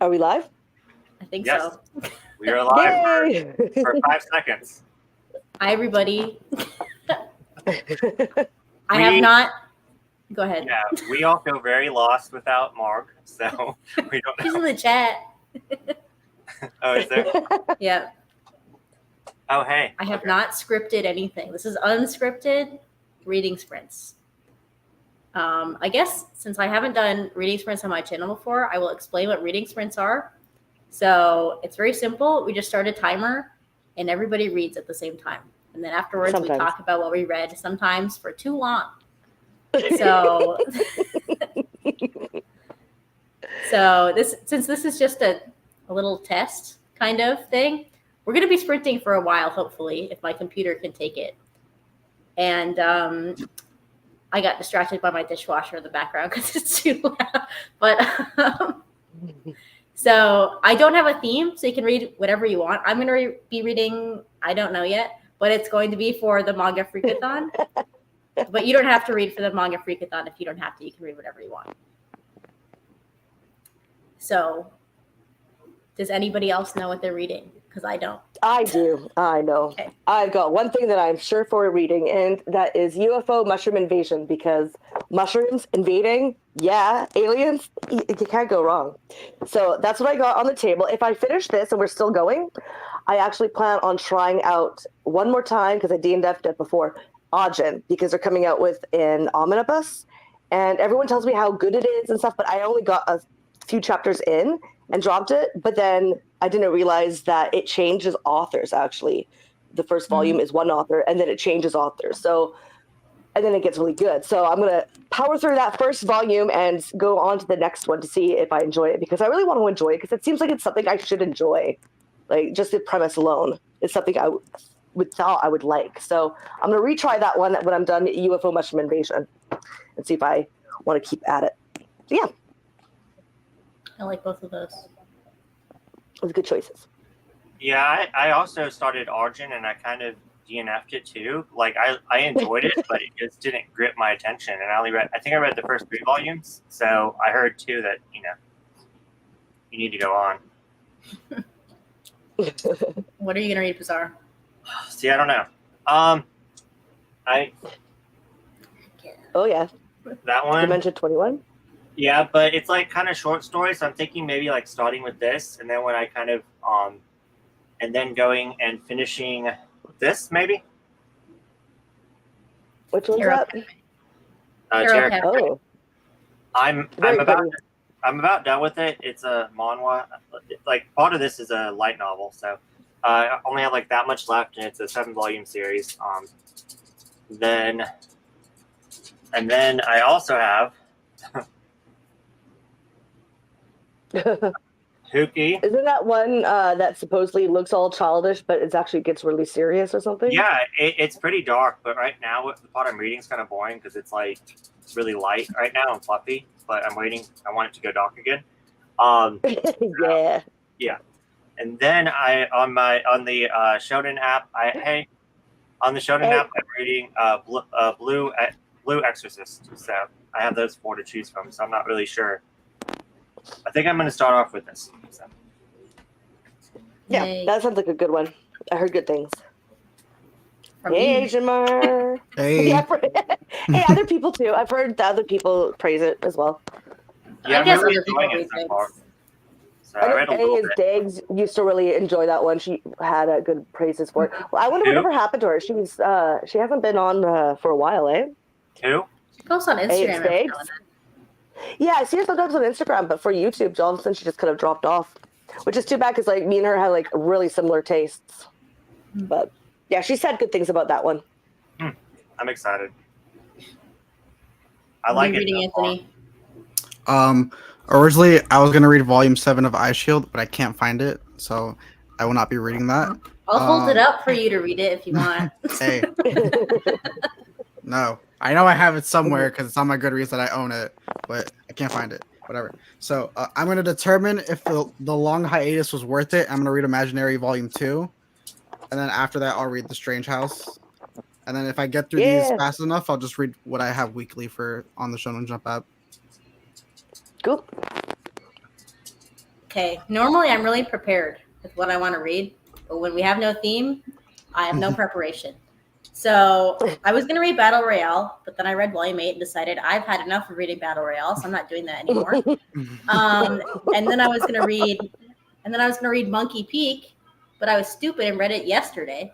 Are we live? I think Yes. so. We are live Yay! for 5 seconds. Hi, everybody. I We- have not. Go ahead. Yeah, we all feel very lost without Mark, so we don't She's in know. the chat. Oh, is there? Yeah, Oh, hey. I have Okay. not scripted anything. This is unscripted reading sprints. I guess since I haven't done reading sprints on my channel before, I will explain what reading sprints are. So it's very simple. We just start a timer and everybody reads at the same time. And then afterwards we Sometimes. talk about what we read, sometimes for too long. So since this is just a little test kind of thing, we're going to be sprinting for a while, hopefully, if my computer can take it. And I got distracted by my dishwasher in the background because it's too loud. But so I don't have a theme, so you can read whatever you want. I'm going to be reading, I don't know yet, but it's going to be for the Manga Freakathon. But you don't have to read for the Manga Freakathon if you don't have to. You can read whatever you want. So does anybody else know what they're reading? Because I don't. I do. I know. Okay. I've got one thing that I'm sure for reading, and that is UFO Mushroom Invasion, because mushrooms invading, yeah, aliens, you can't go wrong. So that's what I got on the table. If I finish this and we're still going, I actually plan on trying out one more time, because I DNF'd it before, Ajin, because they're coming out with an omnibus, and everyone tells me how good it is and stuff, but I only got a few chapters in and dropped it, but then I didn't realize that it changes authors, actually. The first volume is one author, and then it changes authors. So, and then it gets really good. So I'm going to power through that first volume and go on to the next one to see if I enjoy it, because I really want to enjoy it, because it seems like it's something I should enjoy. Like, just the premise alone is something I would thought I would like. So I'm going to retry that one when I'm done UFO Mushroom Invasion and see if I want to keep at it. So yeah. I like both of those. It was good choices. Yeah, I also started Arjun, and I kind of DNF'd it too. Like, I enjoyed it, but it just didn't grip my attention. And I think I read the first 3 volumes. So I heard too that, you need to go on. What are you going to read, Bizarre? See, I don't know. Oh, yeah. That one. Dimension 21? Yeah, but it's like kind of short stories. So I'm thinking maybe like starting with this, and then when I kind of and then going and finishing this maybe. Which one's Tarot that? Tarot Tarot. Oh, I'm very about done with it. It's a manhwa. Like, part of this is a light novel, so I only have like that much left, and it's a 7-volume series. Then I also have Huki. Isn't that one that supposedly looks all childish, but it actually gets really serious or something? Yeah, it's pretty dark, but right now the part I'm reading is kind of boring because it's like really light right now and fluffy. But I'm waiting. I want it to go dark again. Yeah. Yeah, and then on the Shonen app, I'm reading Blue Exorcist. So I have those 4 to choose from. So I'm not really sure. I think I'm going to start off with this. So. Yeah, Yay. that sounds like a good one. I heard good things. From Hey, me. Asian Mar. Hey. Yeah, hey, other people too. I've heard the other people praise it as well. Yeah, I guess I'm really other people enjoying read it so far. things. So I read a little His bit. Dags used to really enjoy that one. She had good praises for it. Well, I wonder Who? whatever happened to her. She hasn't been on for a while, eh? Who? She posts on Hey, Instagram it's every Dags. now and then. Yeah, I see her sometimes on Instagram, but for YouTube, Johnson, she just kind of dropped off, which is too bad because like me and her had like really similar tastes. But yeah, she said good things about that one. I'm excited. I What are like you it reading, so far. Anthony? Originally I was gonna read volume 7 of Eye Shield, but I can't find it, so I will not be reading that. I'll hold it up for you to read it if you want. Hey, no, I know I have it somewhere because it's on my Goodreads that I own it, but I can't find it. Whatever. So I'm gonna determine if the long hiatus was worth it. I'm gonna read Imaginary Volume 2, and then after that I'll read The Strange House. And then if I get through these fast enough, I'll just read what I have weekly on the Shonen Jump app. Cool. Okay, normally I'm really prepared with what I want to read, but when we have no theme, I have no preparation. So I was going to read Battle Royale, but then I read Volume 8 and decided I've had enough of reading Battle Royale, so I'm not doing that anymore. And then I was going to read Monkey Peak, but I was stupid and read it yesterday.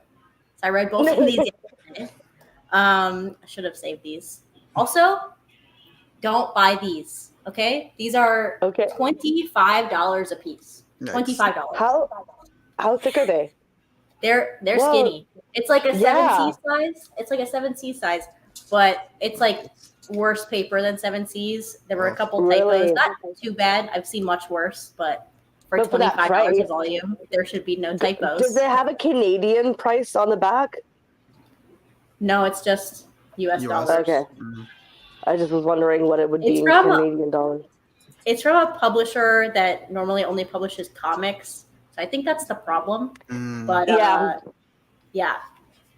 So I read both of these yesterday. I should have saved these. Also, don't buy these. Okay, these are $25 a piece. Nice. $25. How thick are they? They're Whoa. skinny. It's like a Yeah. 7C size. It's like a 7C size, but it's like worse paper than 7Cs. There were a couple Really? typos. Not too bad. I've seen much worse, but for But for that $25 a price- volume, there should be no typos. Does it have a Canadian price on the back? No, it's just US dollars. Okay. I just was wondering what it would be It's in from Canadian dollars. It's from a publisher that normally only publishes comics. So I think that's the problem. But yeah.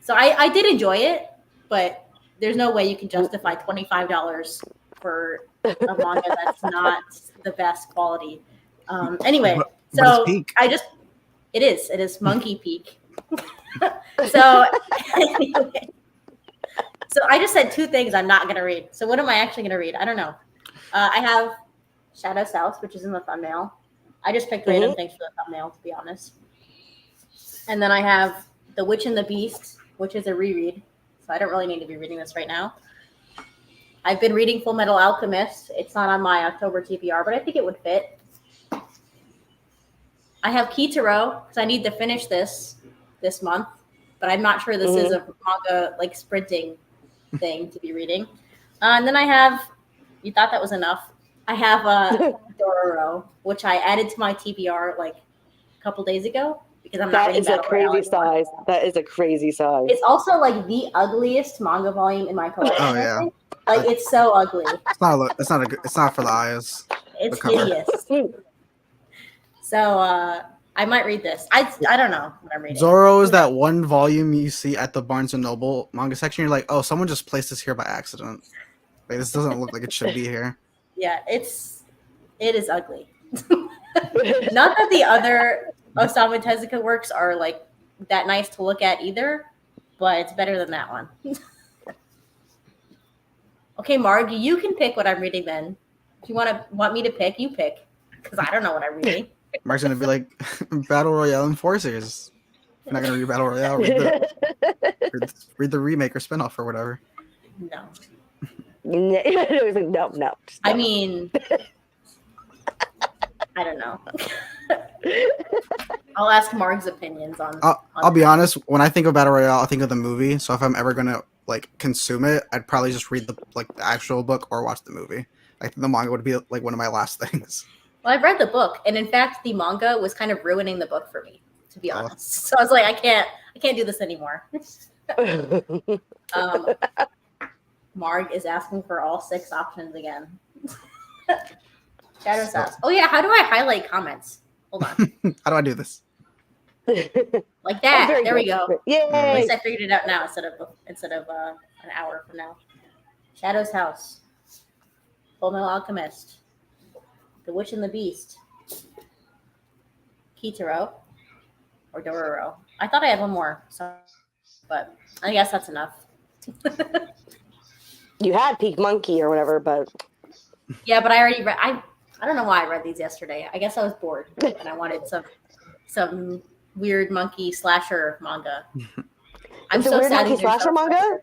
So I did enjoy it, but there's no way you can justify $25 for a manga that's not the best quality. Anyway, so it is Monkey Peak. So anyway, so I just said two things I'm not gonna read. So what am I actually gonna read? I don't know. I have Shadow's House, which is in the thumbnail. I just picked random things for the thumbnail, to be honest. And then I have The Witch and the Beast, which is a reread. So I don't really need to be reading this right now. I've been reading Full Metal Alchemist. It's not on my October TBR, but I think it would fit. I have Kitaro, because I need to finish this month. But I'm not sure this is a manga, like, sprinting thing to be reading. And then I have, you thought that was enough. I have Dororo, which I added to my TBR like a couple days ago because I'm not reading Battle Royale anymore. That is a crazy size. It's also like the ugliest manga volume in my collection. Oh yeah, I think. Like it's so ugly. It's not for the eyes. It's hideous. So I might read this. I don't know what I'm reading. Zorro is that one volume you see at the Barnes and Noble manga section. You're like, oh, someone just placed this here by accident. Like this doesn't look like it should be here. Yeah, it is ugly. Not that the other Osamu Tezuka works are like that nice to look at either, but it's better than that one. Okay, Marg, you can pick what I'm reading then. If you want me to pick, you pick. Because I don't know what I'm reading. Mark's gonna be like Battle Royale Enforcers. You're not gonna read Battle Royale, read the remake or spinoff or whatever. No. No. I mean, I don't know. I'll ask Marg's opinions on. I'll be honest. When I think of Battle Royale, I think of the movie. So if I'm ever gonna like consume it, I'd probably just read the actual book or watch the movie. I think the manga would be like one of my last things. Well, I've read the book, and in fact, the manga was kind of ruining the book for me, to be honest. So I was like, I can't do this anymore. Marg is asking for all 6 options again. Shadow's House. Oh yeah, how do I highlight comments? Hold on. How do I do this? Like that. Oh, there we go. Yay! At least I figured it out now instead of an hour from now. Shadow's House. Full Metal Alchemist. The Witch and the Beast. Kitaro. Or Dororo. I thought I had one more, but I guess that's enough. You had Peak Monkey or whatever, but yeah, but I already read. I don't know why I read these yesterday. I guess I was bored and I wanted some weird monkey slasher manga. I'm so sad. Monkey slasher manga.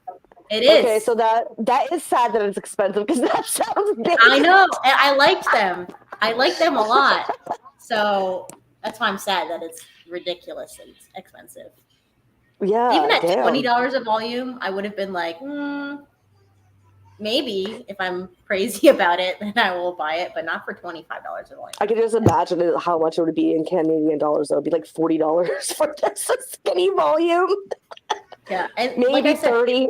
It is. Okay, so that is sad that it's expensive because that sounds big. I know, and I liked them. I liked them a lot. So that's why I'm sad that it's ridiculously expensive. Yeah. Even at $20 a volume, I would have been like, maybe if I'm crazy about it, then I will buy it, but not for $25 a volume. I could just imagine how much it would be in Canadian dollars. It would be like $40 for this skinny volume. Yeah, and maybe like I said, 30.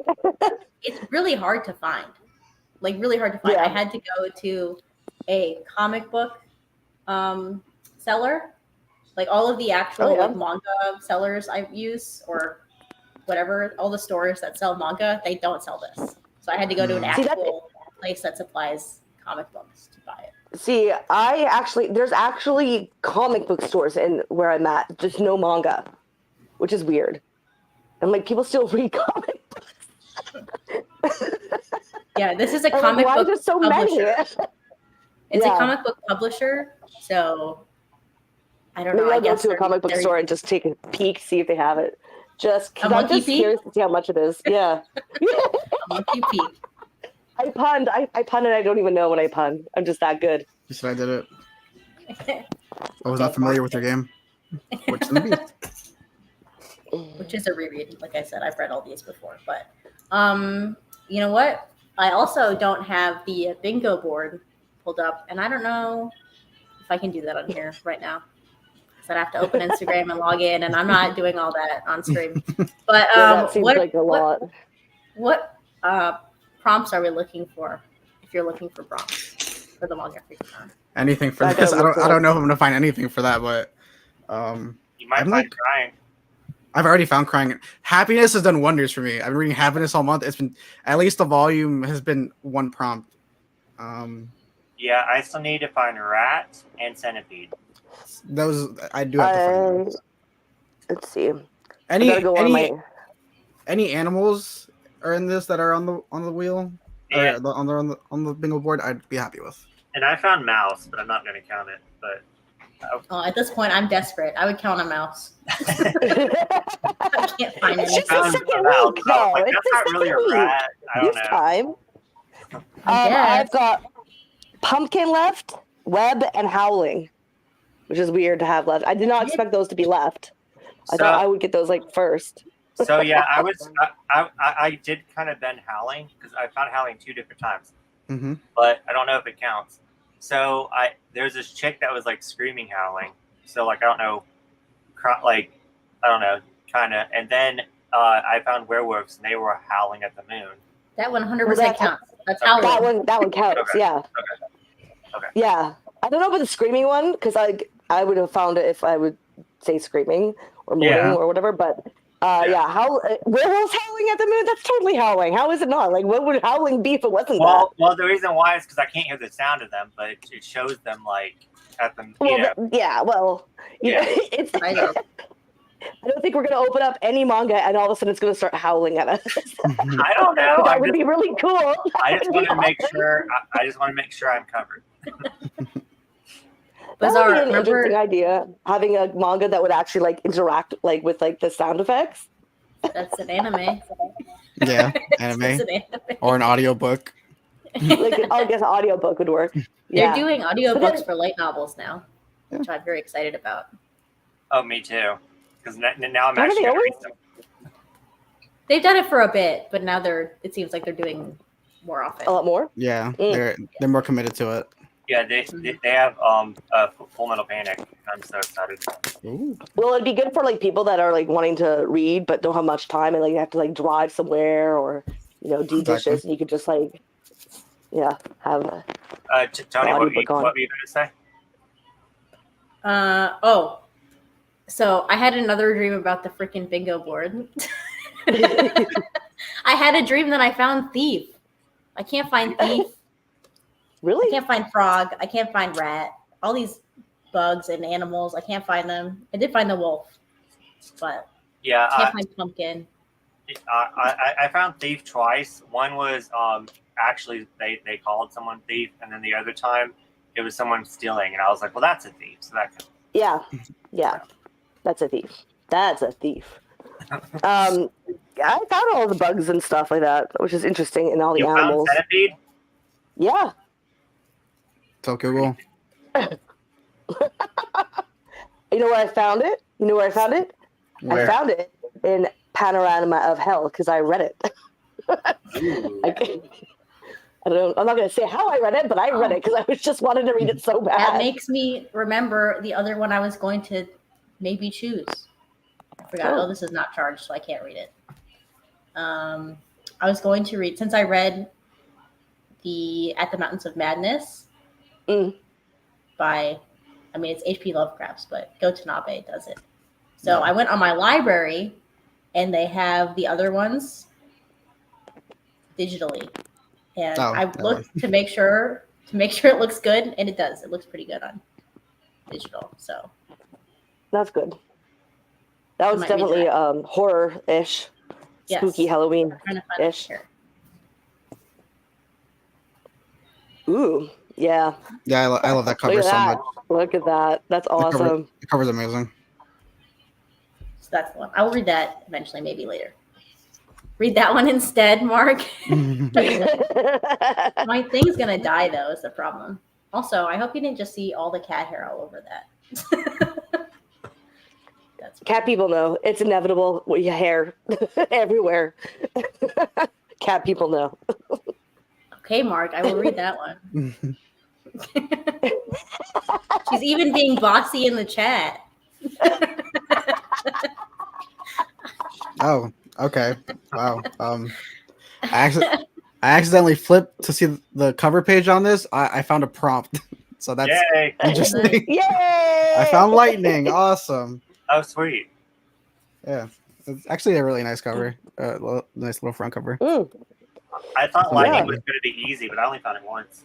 It's really hard to find. Like really hard to find. Yeah. I had to go to a comic book seller. Like all of the actual like manga sellers I use or whatever, all the stores that sell manga, they don't sell this. So I had to go to an actual place that supplies comic books to buy it. See, there's actually comic book stores in where I'm at, just no manga, which is weird. And like people still read comic books. Yeah, this is a I'm like, comic why book is there so publisher. many? It's Yeah. a comic book publisher, so I don't Maybe know. I I'll go guess to a comic book store and just take a peek, see if they have it. Just because I'm monkey just peek? curious to see how much it is. Yeah. Monkey peek. I punned. I punned and I don't even know when I punned. I'm just that good. You said I did it. I was not familiar with your game. Which Which is a reread. Like I said, I've read all these before. But you know what? I also don't have the bingo board pulled up, and I don't know if I can do that on here right now. So I'd have to open Instagram and log in, and I'm not doing all that on stream. But That seems like a lot. What prompts are we looking for? If you're looking for prompts for the manga freaking anything for I this? gotta look I don't know if I'm gonna find anything for that, but You might I'm find like- crying. I've already found crying. Happiness has done wonders for me. I've been reading Happiness all month. It's been at least the volume has been one prompt. Yeah, I still need to find rat and centipede. Those I do have to find. Those. Let's see. Any I gotta go on any animals are in this that are on the wheel Yeah. or on the bingo board? I'd be happy with. And I found mouse, but I'm not going to count it. But Oh, at this point, I'm desperate. I would count a mouse. I can't find It's any. just the found second a mouse. week, I was though. like, It's that's the not really a second week. rat. I don't This know. time. Yes. I've got pumpkin left, web, and howling, which is weird to have left. I did not expect those to be left. I thought I would get those like first. So yeah, I did kind of been howling because I found howling 2 different times, Mm-hmm. but I don't know if it counts. So there's this chick that was like screaming howling. So like I don't know, kind of. And then I found werewolves and they were howling at the moon. That 100% Well, that- counts. That's Okay. how That one counts. Okay. Yeah. Okay. Yeah. I don't know about the screaming one because I would have found it if I would say screaming or moaning Yeah. or whatever. But werewolves howling at the moon. That's totally howling. How is it not? Like, what would howling be if it wasn't that? Well, the reason why is because I can't hear the sound of them, but it shows them like at the Well, you know. yeah. It's. I know. I don't think we're gonna open up any manga and all of a sudden it's gonna start howling at us. I don't know. That would be really cool. I just want to make sure. I just want to make sure I'm covered. That would Bizarre. be an Remember, interesting idea. Having a manga that would actually like interact like with like the sound effects. that's an anime. Yeah, That's anime an anime. or an audiobook. Like I guess an audiobook would work. They're Yeah. doing audiobooks But then- for light novels now, which I'm very excited about. Oh, me too. Because now I'm Haven't actually they gonna always? read them. They've done it for a bit, but now it seems like they're doing more often. A lot more. Yeah, Mm. they're more committed to it. Yeah, they have Full Metal Panic. I'm so excited. Ooh. Well, it'd be good for like people that are like wanting to read but don't have much time and like have to like drive somewhere or do Exactly. dishes. And you could just like have a Tony, what were you audiobook on. going to say? So I had another dream about the freaking bingo board. I had a dream that I found thief. I can't find thief. I really. can't find frog. I can't find rat. All these bugs and animals. I can't find them. I did find the wolf, but Yeah, I can't find pumpkin. I found thief twice. One was actually they called someone thief, and then the other time it was someone stealing, and I was like, well, that's a thief. So that counts. Yeah. That's a thief. That's a thief. I found all the bugs and stuff like that, which is interesting, and all the You found animals. centipede? Yeah. So Google. You know where I found it? I Where? found it in Panorama of Hell because I read it. Ooh. I'm not going to say how I read it, but I read it because I was just wanted to read it so That bad. makes me remember the other one I was going to maybe choose. I forgot. Oh. Oh, this is not charged, so I can't read it. I was going to read, since I read the At the Mountains of Madness by, it's H.P. Lovecraft's, but Go Tanabe does it. So I went on my library, and they have the other ones digitally. And I looked to make sure to make sure it looks good, and it does. It looks pretty good on digital. So That's good. That was might read definitely that. horror-ish, Yes. spooky Halloween. I'm trying to find it Ish. here. Ooh, yeah. Yeah, I love that Look cover at so that. much. Look at that. That's awesome. The cover's amazing. So that's the one. I will read that eventually, maybe later. Read that one instead, Mark. My thing's gonna die though, is the problem. Also, I hope you didn't just see all the cat hair all over that. That's Cat people know it's inevitable. Your hair everywhere. Cat people know. okay, Mark. I will read that one. She's even being bossy in the chat. Oh, okay. Wow. I accidentally flipped to see the cover page on this. I found a prompt, so that's Yay! interesting. Yay! I found lightning. Awesome. Oh, sweet. Yeah, it's actually a really nice cover. Nice little front cover. Mm. I thought Yeah. lightning was going to be easy, but I only found it once.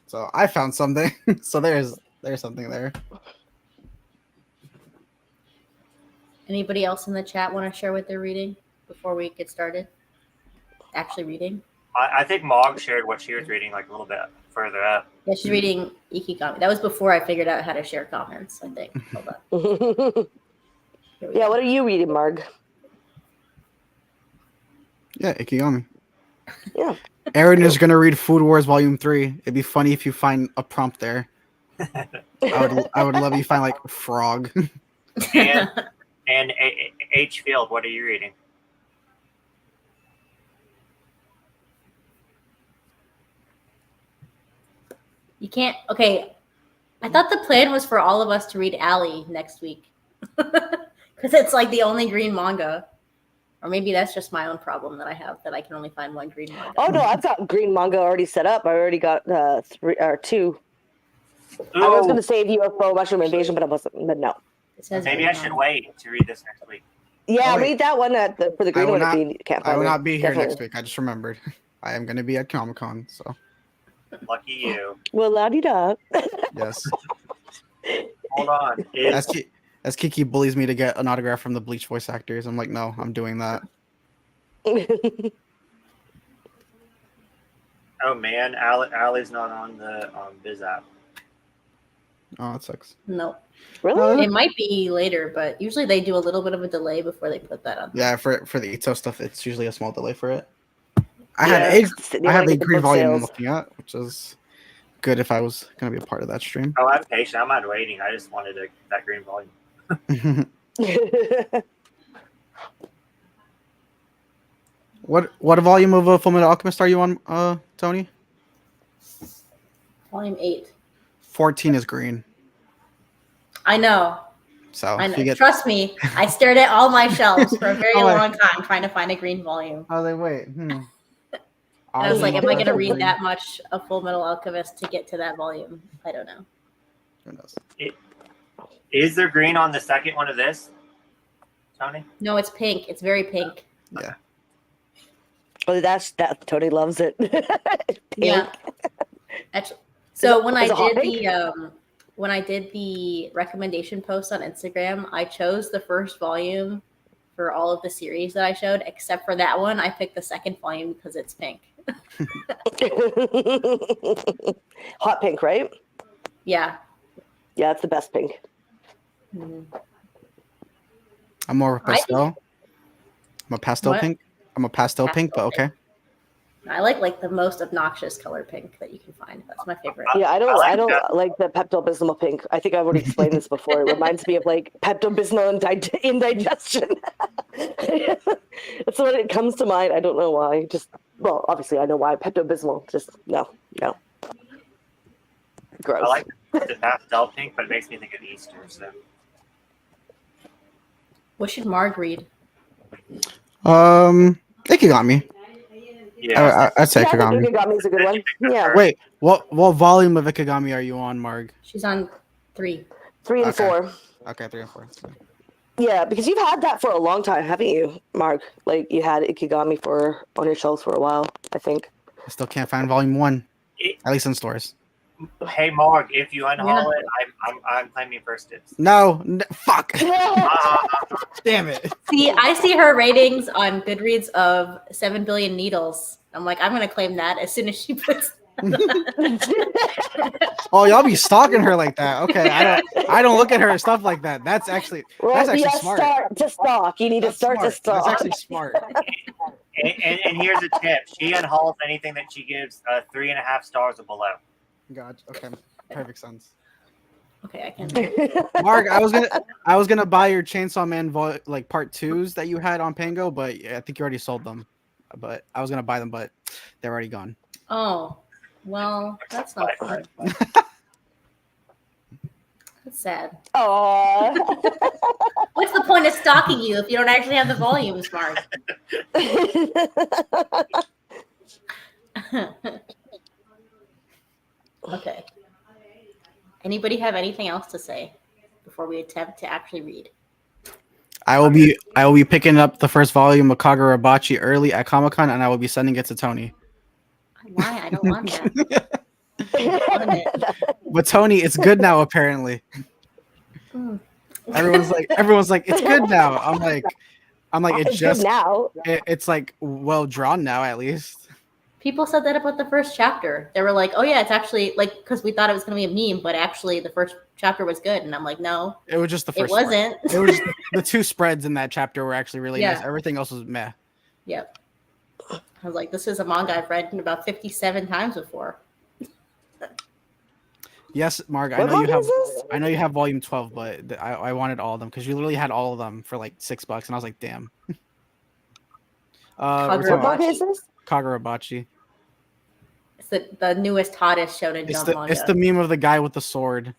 So I found something. So there's something there. Anybody else in the chat want to share what they're reading before we get started? Actually reading? I think Mog shared what she was reading like a little bit further up. Yeah, she's reading Ikigami. That was before I figured out how to share comments, I think. Hold on. Here we Yeah, go. what are you reading, Marg? Yeah, Ikigami. Yeah. Aaron is gonna read Food Wars Volume 3. It'd be funny if you find a prompt there. I would love you find like frog. And H Field, what are you reading? You can't. Okay, I thought the plan was for all of us to read Allie next week, because it's like the only green manga, or maybe that's just my own problem that I have that I can only find one green manga. Oh no, I've got green manga already set up. I already got 3 or 2. I was Ooh, going to save UFO Mushroom Invasion, but I wasn't. But no. It says maybe green I should manga. wait to read this next week. Yeah, Oh, wait. read that one for the I green will one not- if you can't I find will it. not be here next Definitely. week. I just remembered. I am gonna be at Comic Con. So Lucky you. Well, la-di-da. yes. Hold on. As Kiki bullies me to get an autograph from the Bleach voice actors, I'm like, no, I'm doing that. Oh man, Allie's not on the Biz app. Oh, that sucks. No, Really? it might be later, but usually they do a little bit of a delay before they put that on. Yeah, for the Ito stuff, it's usually a small delay for it. I Yeah, had they I wanna have a get the green book volume I'm sales. looking at, which is good if I was gonna be a part of that stream. Oh, I'm patient. I'm not waiting. I just wanted that green volume. What volume of Full Metal Alchemist are you on, Tony? Volume 8. 14 is green. I know. So I if know. you get, Trust me, I stared at all my shelves for a very Oh, long time trying to find a green volume. oh, they wait. And I was like, am I going to read that much of Full Metal Alchemist to get to that volume? I don't know. Who knows? Is there green on the second one of this, Tony? No, it's pink. It's very pink. Yeah. Well, that Tony loves it. Yeah. Actually, so when I is it hot did pink? the recommendation post on Instagram, I chose the first volume for all of the series that I showed, except for that one. I picked the second volume because it's pink. Hot pink, right? Yeah. Yeah, it's the best pink. Mhm. I'm more of a I think- pastel. I'm a pastel What? pink. I'm a pastel pink, but Pastel okay. I like the most obnoxious color pink that you can find. That's my favorite. Yeah, I don't I like that. like the Pepto Bismol pink. I think I've already explained this before. It reminds me of like Pepto Bismol indigestion. That's what it comes to mind. I don't know why. Just well, obviously I know why. Pepto Bismol. Just no. Gross. I like the pastel pink, but it makes me think of Easter. So What should Marg read? Ikigami. yeah. I'd say Yeah, I think Ikigami. Ikigami's a good one. Yeah, Wait, what volume of Ikigami are you on, Marg? She's on 3. 3 and Okay. 4. Okay, 3 and 4. Yeah, because you've had that for a long time, haven't you, Mark? Like you had Ikigami on your shelves for a while, I think. I still can't find volume 1, It- at least in stores. Hey Mark, if you Yeah. unhaul it, I'm claiming first dibs. No, fuck. Ah, Damn it. See, I see her ratings on Goodreads of 7 billion needles. I'm like, I'm gonna claim that as soon as she puts. Oh, y'all be stalking her like that. Okay, I don't look at her and stuff like that. That's actually smart. Start to stalk. You need to That's start to smart. stalk. That's actually smart. and here's a tip: she unhauls anything that she gives 3.5 stars or below. God, okay, perfect sense. Okay, I can. Mark, I was gonna buy your Chainsaw Man like part 2s that you had on Pango, but I think you already sold them. But I was gonna buy them, but they're already gone. Oh, well, that's not fun. That's sad. Aww. What's the point of stalking you if you don't actually have the volumes, Mark? Okay. Anybody have anything else to say before we attempt to actually read? I will be picking up the first volume of Kagurabachi early at Comic-Con, and I will be sending it to Tony. Why? I don't want that. Want it. But Tony, it's good now apparently. Mm. Everyone's like, it's good now. I'm like, it's It's just good now. it's like well drawn now at least. People said that about the first chapter. They were like, "Oh yeah, it's actually like because we thought it was going to be a meme, but actually the first chapter was good." And I'm like, "No, It was just the it first. wasn't." It was just the 2 spreads in that chapter were actually really Yeah. nice. Everything else was meh. Yep. I was like, "This is a manga I've read about 57 times before." Yes, Mark, I What know you manga have is this? I know you have volume 12, but I wanted all of them because you literally had all of them for like $6, and I was like, damn. We're What talking about manga is this? Kagurabachi. It's the newest, hottest Shonen Jump manga. It's the meme of the guy with the sword.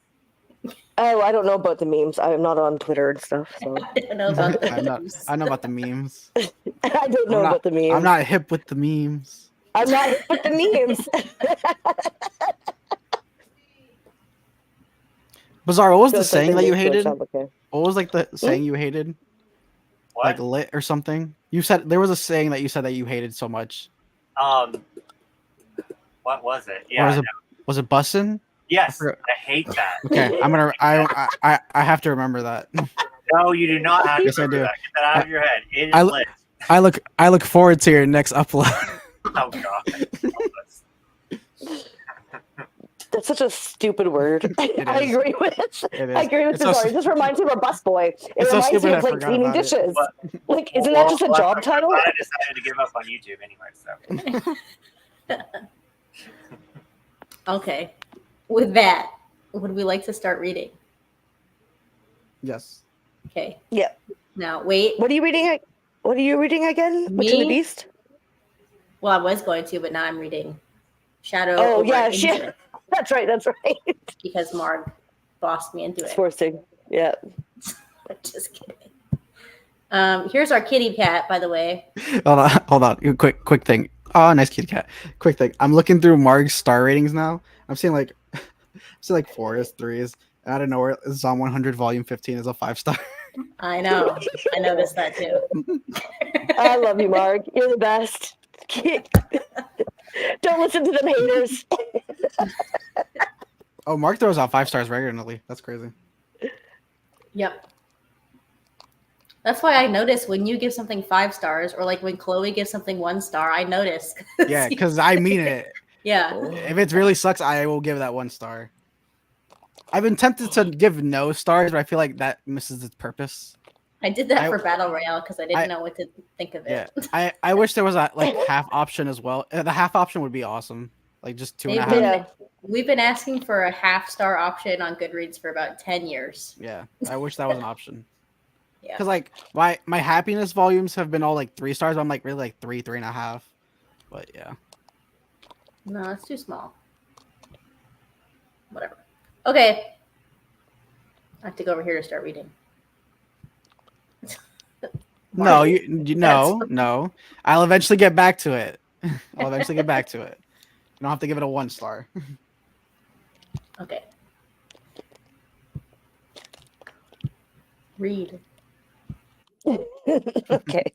Oh, I don't know about the memes. I'm not on Twitter and stuff, so I don't know about the I know memes. I know about the memes. I don't know about the memes. I'm not hip with the memes. I'm not hip with the memes. Bizarre, what was the Just saying that something you makes me hated? jump, okay. What was like the saying you hated? What? Like lit or something? You said there was a saying that you said that you hated so much. What was it? Or Yeah. was it bussin'? Yes, forgot. I hate that. Okay, I'm gonna I have to remember that. No, you do not have to Yes, I remember do. that. Get that out of your head. It is I- lit. I look forward to your next upload. Oh god. That's such a stupid word. I is. agree with It I is. agree with It's so Bizarre. It just reminds me of a busboy. It It's so reminds me stupid I of like forgot cleaning about it. dishes. But- Like, isn't that just a job title? I decided to give up on YouTube anyway, so. Okay. With that, would we like to start reading? Yes. Okay. Yeah. Now, wait. What are you reading? What are you reading again? Witch and the Me? Beast? Well, I was going to, but now I'm reading Shadow Oh, over yeah, Infinite shit. That's right. because Marg bossed me into It's it. forcing. Yeah. Just kidding. Here's our kitty cat, by the way. Hold on. Quick thing. Oh, nice kitty cat. Quick thing. I'm looking through Marg's star ratings now. I'm seeing like 4s, 3s. And out of nowhere, Zom 100 Volume 15 is a 5-star. I know. I noticed that too. I love you, Mark. You're the best. Don't listen to them haters. Oh, Mark throws out 5 stars regularly. That's crazy. Yep. That's why I notice when you give something 5 stars, or like when Chloe gives something 1 star, I notice. Yeah, because I mean it. Yeah. If it really sucks, I will give that 1 star. I've been tempted to give no stars, but I feel like that misses its purpose. I did that for Battle Royale because I didn't know what to think of it. Yeah, I wish there was a like half option as well. The half option would be awesome. Like just 2.5. Yeah. We've been asking for a half-star option on Goodreads for about 10 years. Yeah, I wish that was an option. Yeah. Because like my happiness volumes have been all like 3 stars. But I'm like really like 3.5. But yeah. No, it's too small. Whatever. Okay. I have to go over here to start reading. No, no. I'll eventually get back to it. I'll eventually get back to it. You don't have to give it a 1 star. Okay. Read. Okay.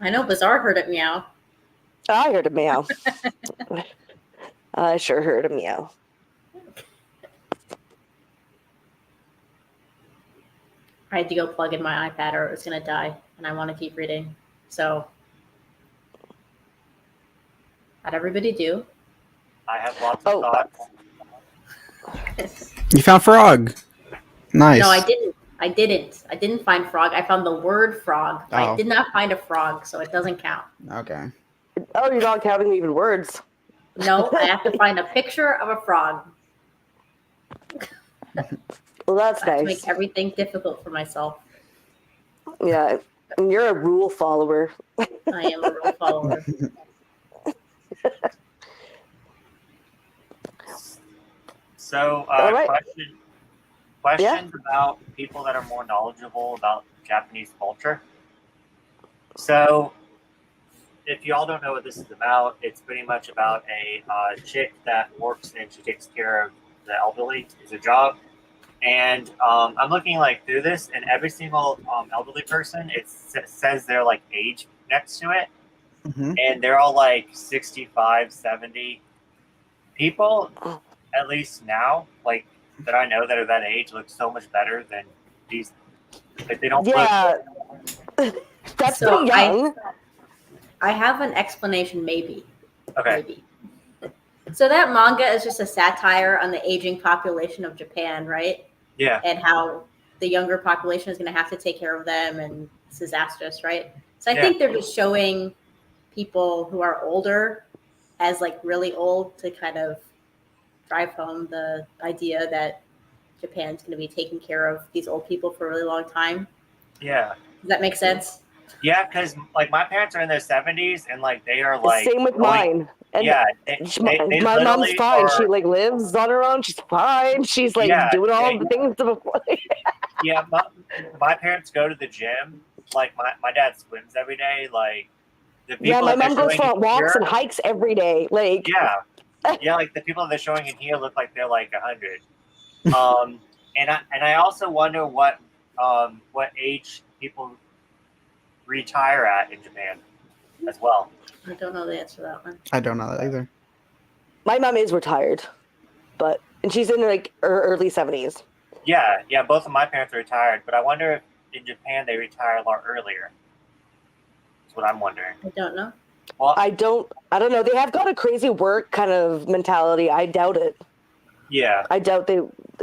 I know Bizarre heard it meow. I heard a meow. I sure heard a meow. I had to go plug in my iPad or it was going to die, and I want to keep reading. So, how'd everybody do? I have lots of thoughts. You found frog. Nice. No, I didn't. I didn't find frog. I found the word frog. I Oh. did not find a frog, so it doesn't count. Okay. Oh, you're not counting even words. No, I have to find a picture of a frog. Well, that's I have to nice. make everything difficult for myself. Yeah, and you're a rule follower. I am a rule follower. So, All right. questions about people that are more knowledgeable about Japanese culture. So, if y'all don't know what this is about, it's pretty much about a chick that works and she takes care of the elderly. It's a job. And I'm looking like through this, and every single elderly person, it says their like age next to it. Mm-hmm. And they're all like 65, 70 people, at least now, like that I know that are that age, look so much better than these. Like they don't. Yeah, that's So pretty young. I have an explanation, maybe. Okay. Maybe. So that manga is just a satire on the aging population of Japan, right? Yeah. And how the younger population is going to have to take care of them, and it's disastrous, right? So I think they're just showing people who are older as like really old to kind of drive home the idea that Japan's going to be taking care of these old people for a really long time. Yeah. Does that make sense? Yeah, because like my parents are in their 70s, and like they are like. Same with really- mine. And Yeah. my mom's literally fine. are- She like lives on her own. She's fine. She's like doing all the things before. Yeah, my parents go to the gym. Like my dad swims every day. Like the people. Yeah, my that they're mom goes showing for walks here- and hikes every day. Like Yeah, like the people that they're showing in here look like they're like 100. And I also wonder what age people retire at in Japan as well. I don't know the answer to that one. I don't know that either. my mom is retired, and she's in like her early 70s. Yeah, both of my parents are retired, but I wonder if in Japan they retire a lot earlier. That's what I'm wondering. I don't know. Well, I don't know. They have got a crazy work kind of mentality. I doubt it. yeah. I doubt they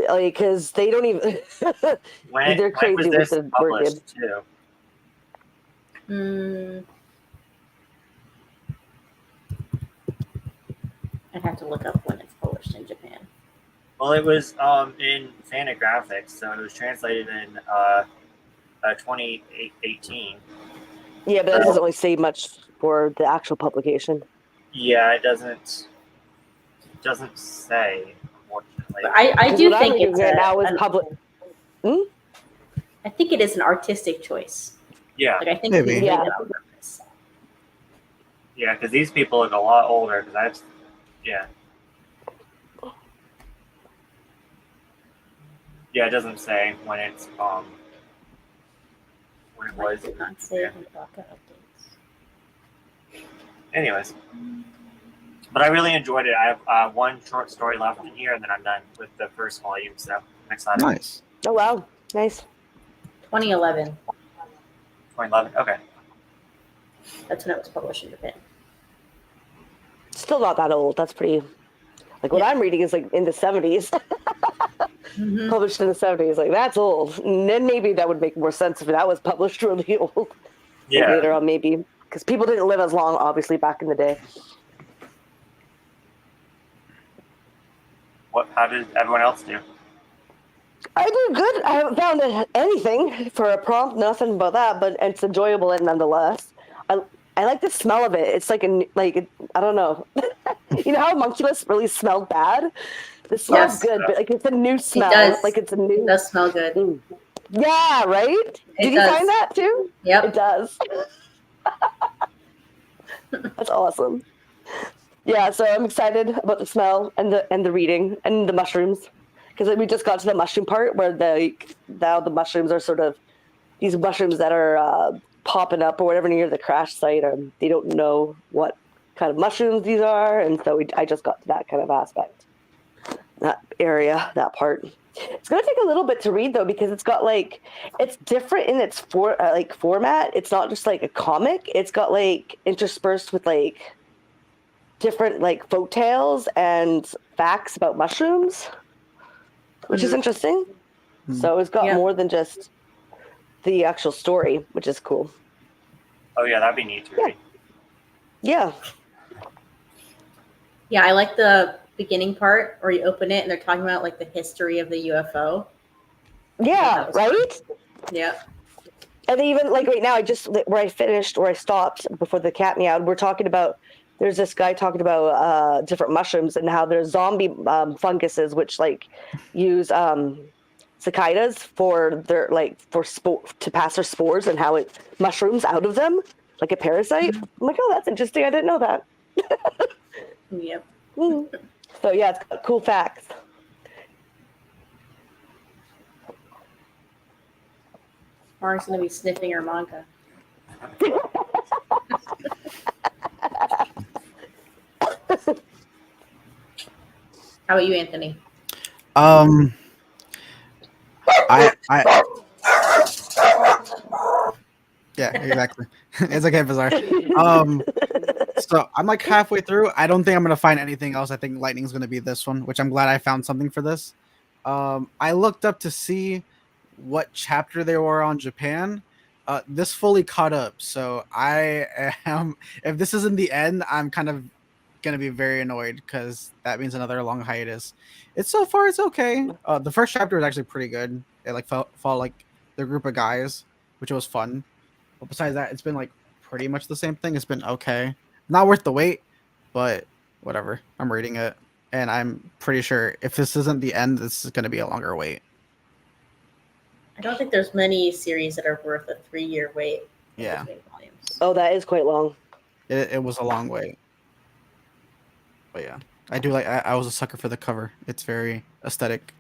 like because they don't even. When, They're when crazy was with this the published work too? I'd have to look up when it's published in Japan. Well, it was in Fantagraphics, so it was translated in 2018. Yeah, but that doesn't really say much for the actual publication. Yeah, it doesn't say, unfortunately. But I 'Cause do what I'm think reading it's right now is an, public. I think it is an artistic choice. Yeah, Like I think Maybe. they made Yeah. it on purpose. yeah, because these people look a lot older. Because yeah, it doesn't say when it's when it was. Did not say it in Baka updates. Anyways, but I really enjoyed it. I have one short story left in here, and then I'm done with the first volume. So I'm excited. Nice. Oh wow, nice. 2011. 2011. Okay. That's when it was published in Japan. Still not that old. That's pretty. Like what I'm reading is like in the 70s, Mm-hmm. published in the 70s. Like that's old. And then maybe that would make more sense if that was published really old. Like, Yeah. later on, maybe because people didn't live as long, obviously, back in the day. How did everyone else do? I do good. I haven't found anything for a prompt. Nothing about that, but it's enjoyable nonetheless. I like the smell of it. It's like I don't know. You know how Homunculus really smelled bad? This smells Yes. good, but like it's a new smell. does. Like it's a new. It does smell good. Yeah, right. Did you does. find that too? Yep. It does. That's awesome. Yeah, so I'm excited about the smell and the reading and the mushrooms because we just got to the mushroom part where now the mushrooms are sort of these mushrooms that are popping up or whatever near the crash site, and they don't know what kind of mushrooms these are, and so I just got to that kind of aspect, that area, that part. It's gonna take a little bit to read though, because it's got like, it's different in its format. It's not just like a comic. It's got like interspersed with like different like folk tales and facts about mushrooms, which is interesting. So it's got more than just the actual story, which is cool. Oh yeah, that'd be neat to read. Yeah. Yeah, I like the beginning part where you open it and they're talking about like the history of the UFO. Yeah, right? Fun. Yeah. And even like right now, where I stopped before the cat meowed, we're talking about, there's this guy talking about different mushrooms and how there's zombie funguses, which like use cicadas for their to pass their spores, and how it mushrooms out of them like a parasite. I'm like, oh, that's interesting. I didn't know that. Yep. So yeah, it's got cool facts. Mara's gonna be sniffing her manga. How about you, Anthony? I yeah, exactly. It's okay, Bizarre. So I'm like halfway through. I don't think I'm gonna find anything else. I think Lightning's gonna be this one, which I'm glad I found something for this. I looked up to see what chapter they were on Japan. This fully caught up, so I am. If this isn't the end, I'm kind of gonna be very annoyed because that means another long hiatus. It's okay. The first chapter was actually pretty good. It like felt like the group of guys, which was fun. But besides that, it's been like pretty much the same thing. It's been okay, not worth the wait, but whatever. I'm reading it, and I'm pretty sure if this isn't the end, this is gonna be a longer wait. I don't think there's many series that are worth a 3-year wait. Yeah. Volumes. Oh, that is quite long. It was a long wait. But yeah, I do like. I was a sucker for the cover. It's very aesthetic.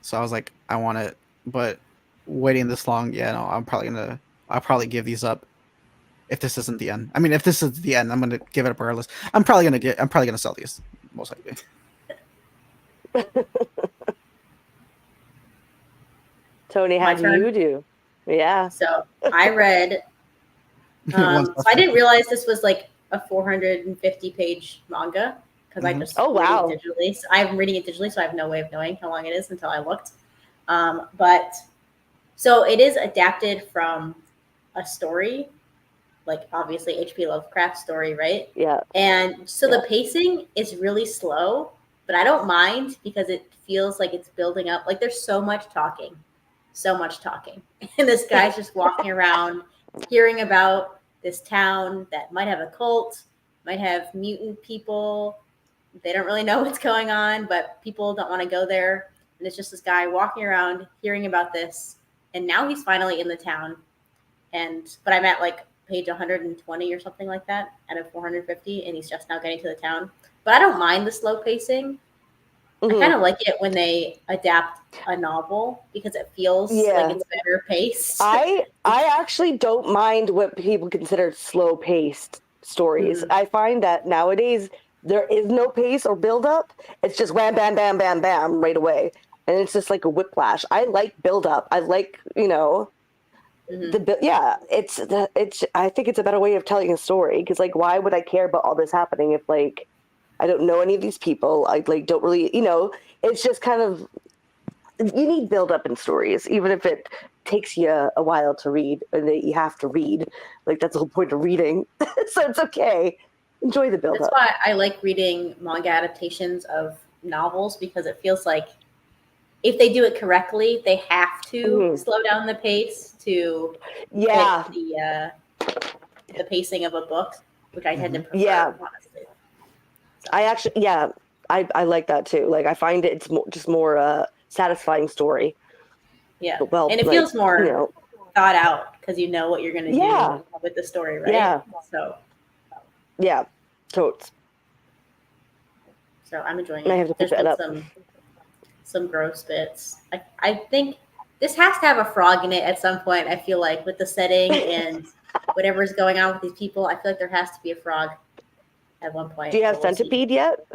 So I was like, I want it, but waiting this long, yeah, no, I'll probably give these up if this isn't the end. I mean, if this is the end, I'm gonna give it up regardless. I'm probably gonna sell these most likely. Tony, how do you do? Yeah. So I read. So I didn't realize this was like a 450-page manga because I just read it digitally. So I'm reading it digitally, so I have no way of knowing how long it is until I looked. But so it is adapted from a story, like obviously H.P. Lovecraft story, right? Yeah. And so the pacing is really slow, but I don't mind because it feels like it's building up. Like there's so much talking. And this guy's just walking around hearing about this town that might have a cult, might have mutant people. They don't really know what's going on, but people don't want to go there. And it's just this guy walking around hearing about this. And now he's finally in the town. But I'm at like page 120 or something like that out of 450. And he's just now getting to the town. But I don't mind the slow pacing. I kind of like it when they adapt a novel because it feels like it's better paced. I actually don't mind what people consider slow paced stories. I find that nowadays there is no pace or build up. It's just wham, bam, bam, bam, bam right away. And it's just like a whiplash. I like build up. I like, I think it's a better way of telling a story because like, why would I care about all this happening if like, I don't know any of these people. I like don't really, it's just kind of, you need build up in stories, even if it takes you a while to read and that you have to read. Like that's the whole point of reading. So it's okay. Enjoy the build up. That's why I like reading manga adaptations of novels because it feels like if they do it correctly, they have to slow down the pace to fit the pacing of a book, which I tend to prefer, honestly. I like that too. Like I find it's more satisfying story. Yeah, well, and it feels more thought out because you know what you're going to do with the story, right? Yeah. So. Yeah, totes. So I'm enjoying it. I have to pick that up. Some gross bits. I think This has to have a frog in it at some point. I feel like with the setting and whatever's going on with these people, I feel like there has to be a frog at one point. Do you have but we'll see. centipede yet?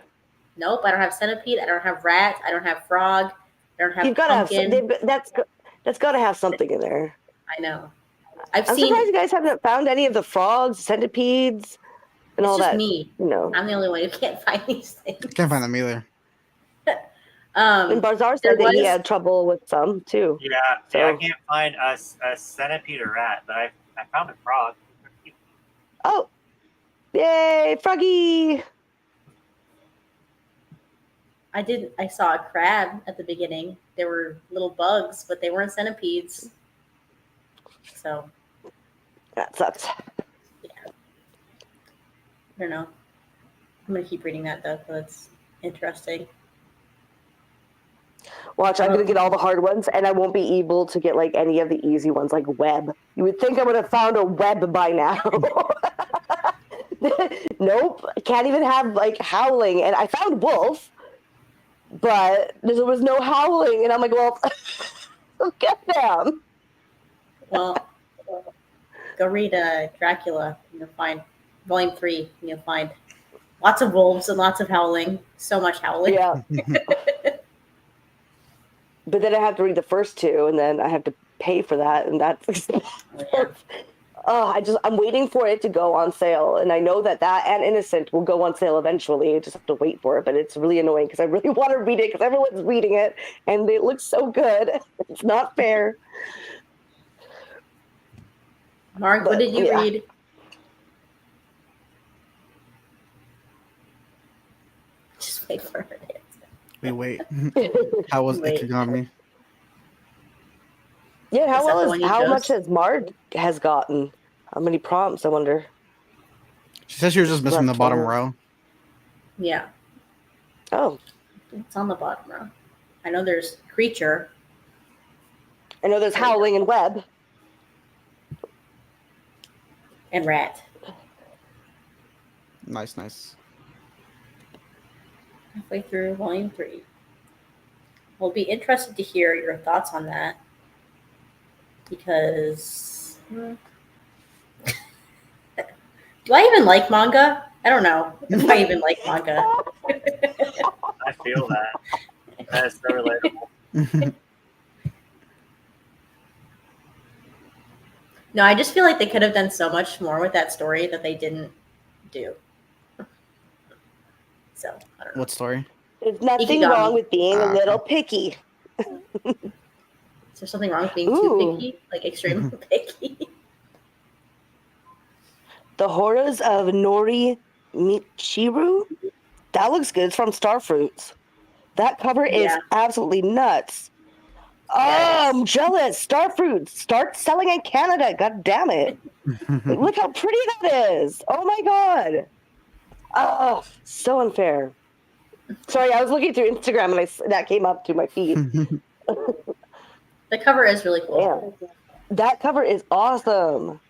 Nope, I don't have centipede. I don't have rat. I don't have frog. I don't have You've got to have pumpkin. that's got to have something in there. I know. I'm surprised you guys haven't found any of the frogs, centipedes, and It's all just that. me. You know, I'm the only one who can't find these things. Can't find them either. and Barzar said that he had trouble with some too. Yeah, So- I can't find a centipede or rat, but I found a frog. Oh, yay, froggy! I saw a crab at the beginning. There were little bugs, but they weren't centipedes. So That sucks. I don't know. I'm gonna keep reading that though, because it's interesting. Watch, I'm gonna get all the hard ones, and I won't be able to get like any of the easy ones, like web. You would think I would have found a web by now. Nope, I can't even have like howling, and I found wolf, but there was no howling, and I'm like, well, get them. Well, go read Dracula. You'll find Volume 3. You'll find lots of wolves and lots of howling. So much howling. Yeah. But then I have to read the first two, and then I have to pay for that, and that's. I'm waiting for it to go on sale, and I know that and Innocent will go on sale eventually. I just have to wait for it, but it's really annoying because I really want to read it because everyone's reading it, and it looks so good. It's not fair. Mark, what did you read? Just wait for her. We wait. How was Ikigami? Yeah, Is that the one you how chose? much has Mard has gotten? How many prompts? I wonder. She said she was just missing the Left bottom over. row. Yeah, Oh, it's on the bottom row. I know there's creature. I know there's howling and web. And rat. Nice. Halfway through Volume 3. We'll be interested to hear your thoughts on that. Because do I even like manga? I don't know if I even like manga. I feel that. That is so relatable. No, I just feel like they could have done so much more with that story that they didn't do. So I don't know. What story? There's nothing Ikigami. wrong with being a Ah, little picky. Is there something wrong with being Ooh. too picky? Like extremely picky? The Horrors of Nori Michiru? That looks good. It's from Starfruits. That cover is Yeah. absolutely nuts. Oh, Yes. I'm jealous. Starfruits. Start selling in Canada. God damn it. Look how pretty that is. Oh my god. Oh, so unfair. Sorry, I was looking through Instagram and that came up to my feed. The cover is really cool. Yeah. That cover is awesome.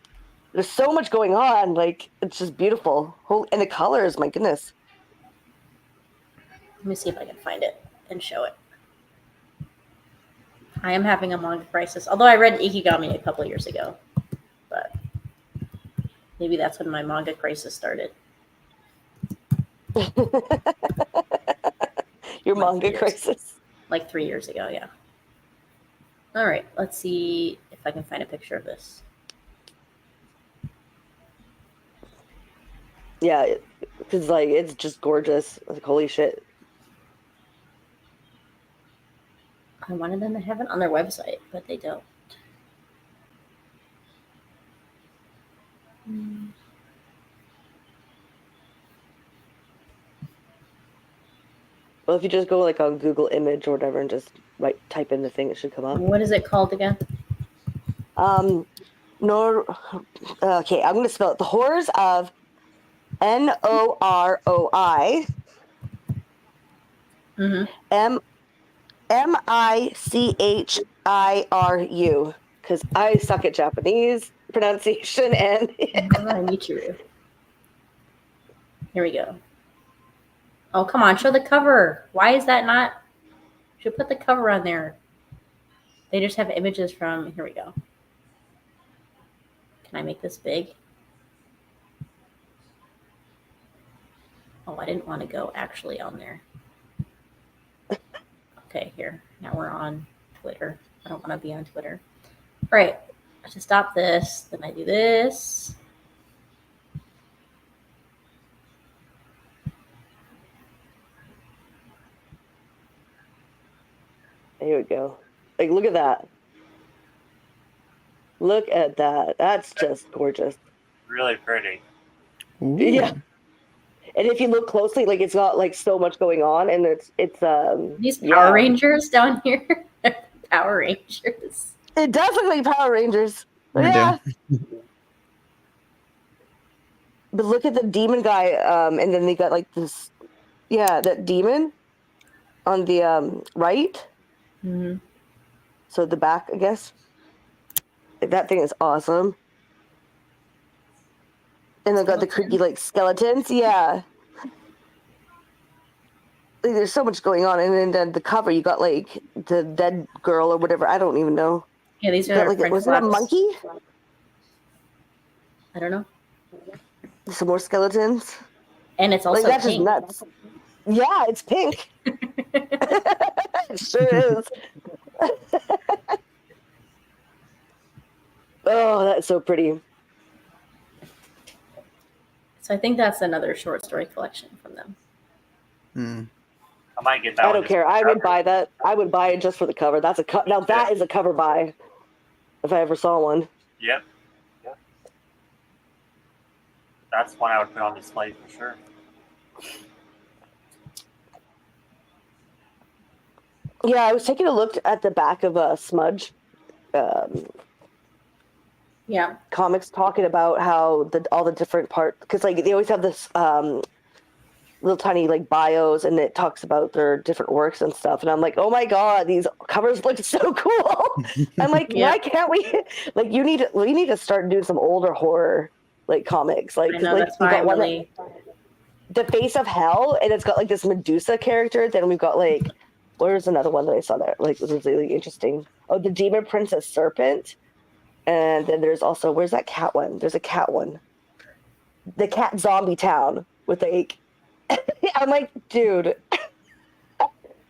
There's so much going on. Like, it's just beautiful. And the colors, my goodness. Let me see if I can find it and show it. I am having a manga crisis. Although I read Ikigami a couple years ago. But maybe that's when my manga crisis started. Your Like manga years. crisis. Like 3 years ago, yeah. All right, let's see if I can find a picture of this. Yeah, because like it's just gorgeous. Like, holy shit. I wanted them to have it on their website, but they don't. Well, if you just go like on Google Image or whatever and just type in the thing, it should come up. What is it called again? Okay, I'm gonna spell it. The Horrors of Noroi Mm-hmm. Michiru. Because I suck at Japanese pronunciation and Michiru. Here we go. Oh, come on, show the cover. Why is that not? Should put the cover on there. They just have images from. Here we go. Can I make this big? Oh, I didn't want to go actually on there. Okay, here. Now we're on Twitter. I don't want to be on Twitter. All right. To stop this, then I do this. Here we go. Like, look at that. Look at that. That's just gorgeous. Really pretty. Ooh. Yeah. And if you look closely, like it's got like so much going on, and it's These Power Rangers down here. Power Rangers. It does look like Power Rangers. They Yeah. But look at the demon guy, and then they got like this, that demon on the right. Mm-hmm. So the back, I guess. That thing is awesome. And they got the creaky like skeletons. Yeah. Like, there's so much going on, and then the cover you got like the dead girl or whatever. I don't even know. Yeah, these You are got, like, was it a Flaps. monkey? I don't know. Some more skeletons. And it's also Like that's pink. just nuts. Yeah, it's pink. It sure is. Oh, that's so pretty. So I think that's another short story collection from them. Hmm. I might get that. I one don't just care. for I the would cover. buy that. I would buy it just for the cover. That's a now that is a cover buy. If I ever saw one. Yep. That's one I would put on display for sure. Yeah, I was taking a look at the back of a Smudge Yeah. comics, talking about how all the different parts, because like they always have this little tiny like bios, and it talks about their different works and stuff. And I'm like, oh my god, these covers look so cool. I'm like, Yeah. why can't we? Like, we need to start doing some older horror like comics. Like, I 'cause, know, like that's we why got I'm one really... the Face of Hell, and it's got like this Medusa character. Then we've got like, where's another one that I saw that like was really interesting? Oh, the Demon Princess Serpent. And then there's also, where's that cat one? There's a cat one. The Cat Zombie Town with like, I'm like, dude.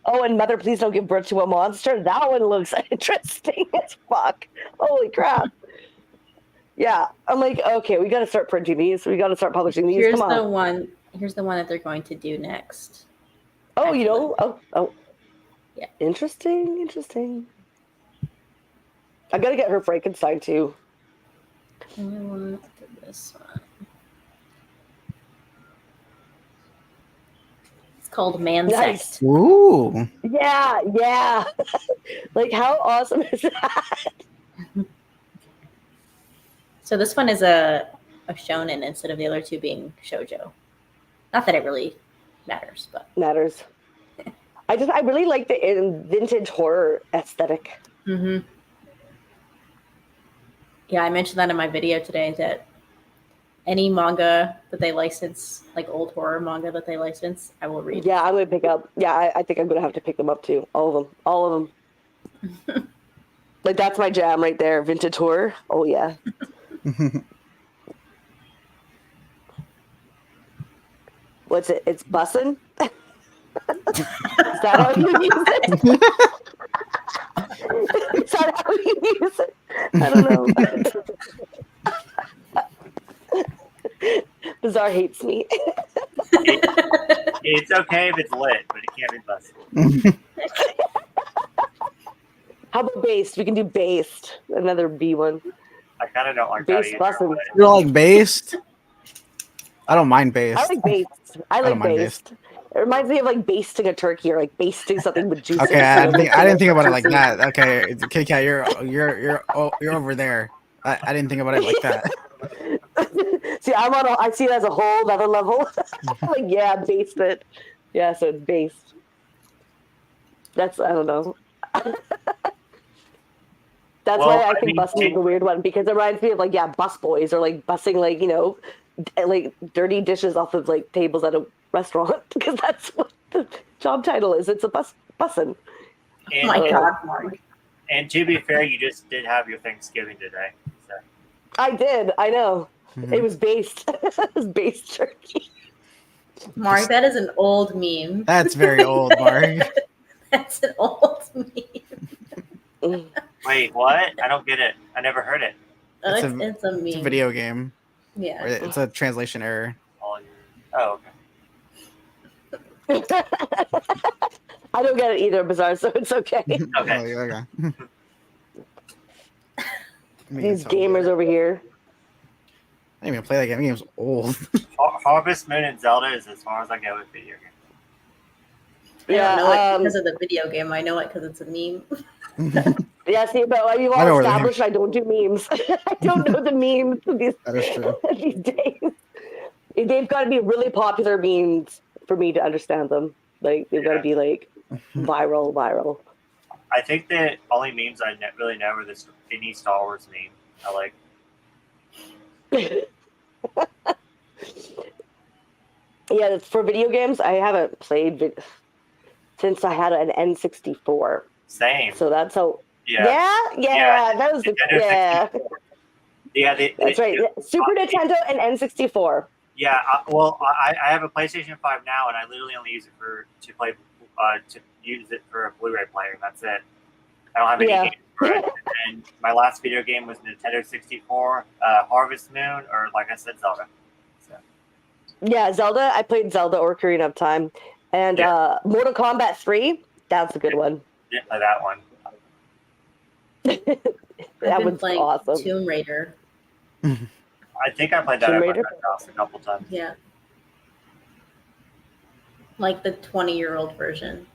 Oh, and Mother, Please Don't Give Birth to a Monster. That one looks interesting as fuck. Holy crap. Yeah, I'm like, okay, we got to start printing these. We got to start publishing these. Here's Come the on. one. Here's the one that they're going to do next. Oh, you know? Oh. Yeah. Interesting. I got to get her Frankenstein too. I want this one. It's called Nice. Mansect. Ooh. Yeah. Like, how awesome is that? So this one is a shonen instead of the other two being shoujo. Not that it really matters, but Matters. I really like the vintage horror aesthetic. mm-hmm. Yeah, I mentioned that in my video today that any manga that they license, like old horror manga that they license, I will read. Yeah, I'm gonna pick up. Yeah, I think I'm gonna have to pick them up too. All of them. Like, that's my jam right there. Vintage horror. Oh yeah. What's it? It's bussin'. Is that how you use it? Is that how you use it? I don't know. Bizarre hates me. It's okay if it's lit, but it can't be busted. How about based? We can do based. Another B one. I kind of don't like Based that either. bussin'. but- You're like based? I don't mind based. I like based. I don't like mind based. It reminds me of like basting a turkey or like basting something with juice. Okay, I didn't think about it like that. Okay, Kitty Cat, you're over there. I didn't think about it like that. See, I see it as a whole other level. Like, yeah, based it. Yeah, so it's based. That's, I don't know. That's Well, why I I think mean, busting is a weird one, because it reminds me of like, bus boys, or like bussing, like, like dirty dishes off of like tables at a restaurant, because that's what the job title is. It's a bussin'. Oh my And, god, Mark. And to be fair, you just did have your Thanksgiving today. So. I did. I know. Mhm. It was based. It was based turkey. Mark, that is an old meme. That's very old, Mark. That's an old meme. Mm. Wait, what? I don't get it. I never heard it. Oh, It's it's a meme. It's a video game. Yeah. Or it's a translation error. Oh, okay. I don't get it either, Bizarre, so it's okay. Okay. Oh, yeah, okay. These gamers over here. I didn't even play that game. The game's old. Harvest Moon and Zelda is as far as I go with video games. I Yeah, don't know it because of the video game. I know it because it's a meme. Yeah, see, but you've I know all where the established I don't do memes. I don't know the memes That is true. these days. They've got to be really popular memes for me to understand them. Like, they've got to be, like, viral. I think the only memes I really know are any Star Wars meme. I like. Yeah, for video games, I haven't played since I had an N64. Same. So that's how. Yeah. Yeah, that was Nintendo 64. Yeah, that's right. Super Nintendo and N64. Yeah, I have a PlayStation 5 now, and I literally only use it to use it for a Blu-ray player. And that's it. I don't have any games for it. And my last video game was Nintendo 64, Harvest Moon, or like I said, Zelda. So. Yeah, Zelda. I played Zelda Ocarina of Time, and Mortal Kombat 3. That's a good one. Yeah, that one. I've been That playing was awesome. Tomb Raider. I think I played that at my friend's house a couple times. Yeah. Like the 20-year-old version.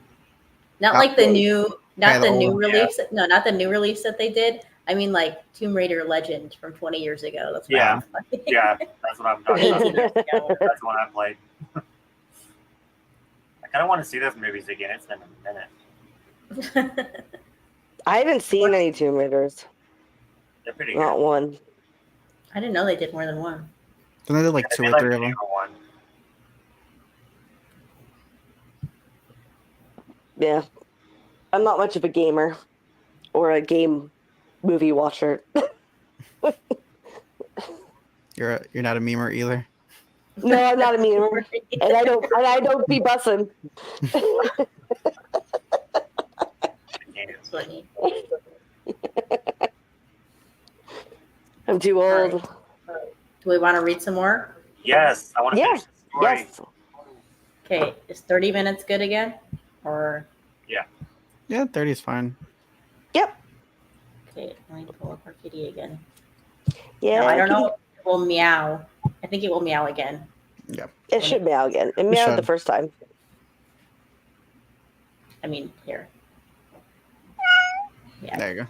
Not like the new not the new release. Yeah. No, not the new release that they did. I mean like Tomb Raider Legend from 20 years ago. That's what yeah. Yeah, that's what I'm talking about. That's what I played. I kind of want to see those movies again. It's been a minute. I haven't seen any Tomb Raiders. They're pretty good. Not one. I didn't know they did more than one. Then they did like 2 or 3 of them. One. Yeah. I'm not much of a gamer or a game movie watcher. You're not a memer either. No, I'm not a memer. And I don't be bussing. It's funny. I'm too old. Right. Do we want to read some more? Yes, I want to finish the story. Yes. Okay, is 30 minutes good again? Or Yeah, 30 is fine. Yep. Okay, let me pull up our kitty again. Yeah. No, I don't know if it will meow. I think it will meow again. Yeah. It should meow again. It meowed the first time. I mean, here. Yeah. There you go.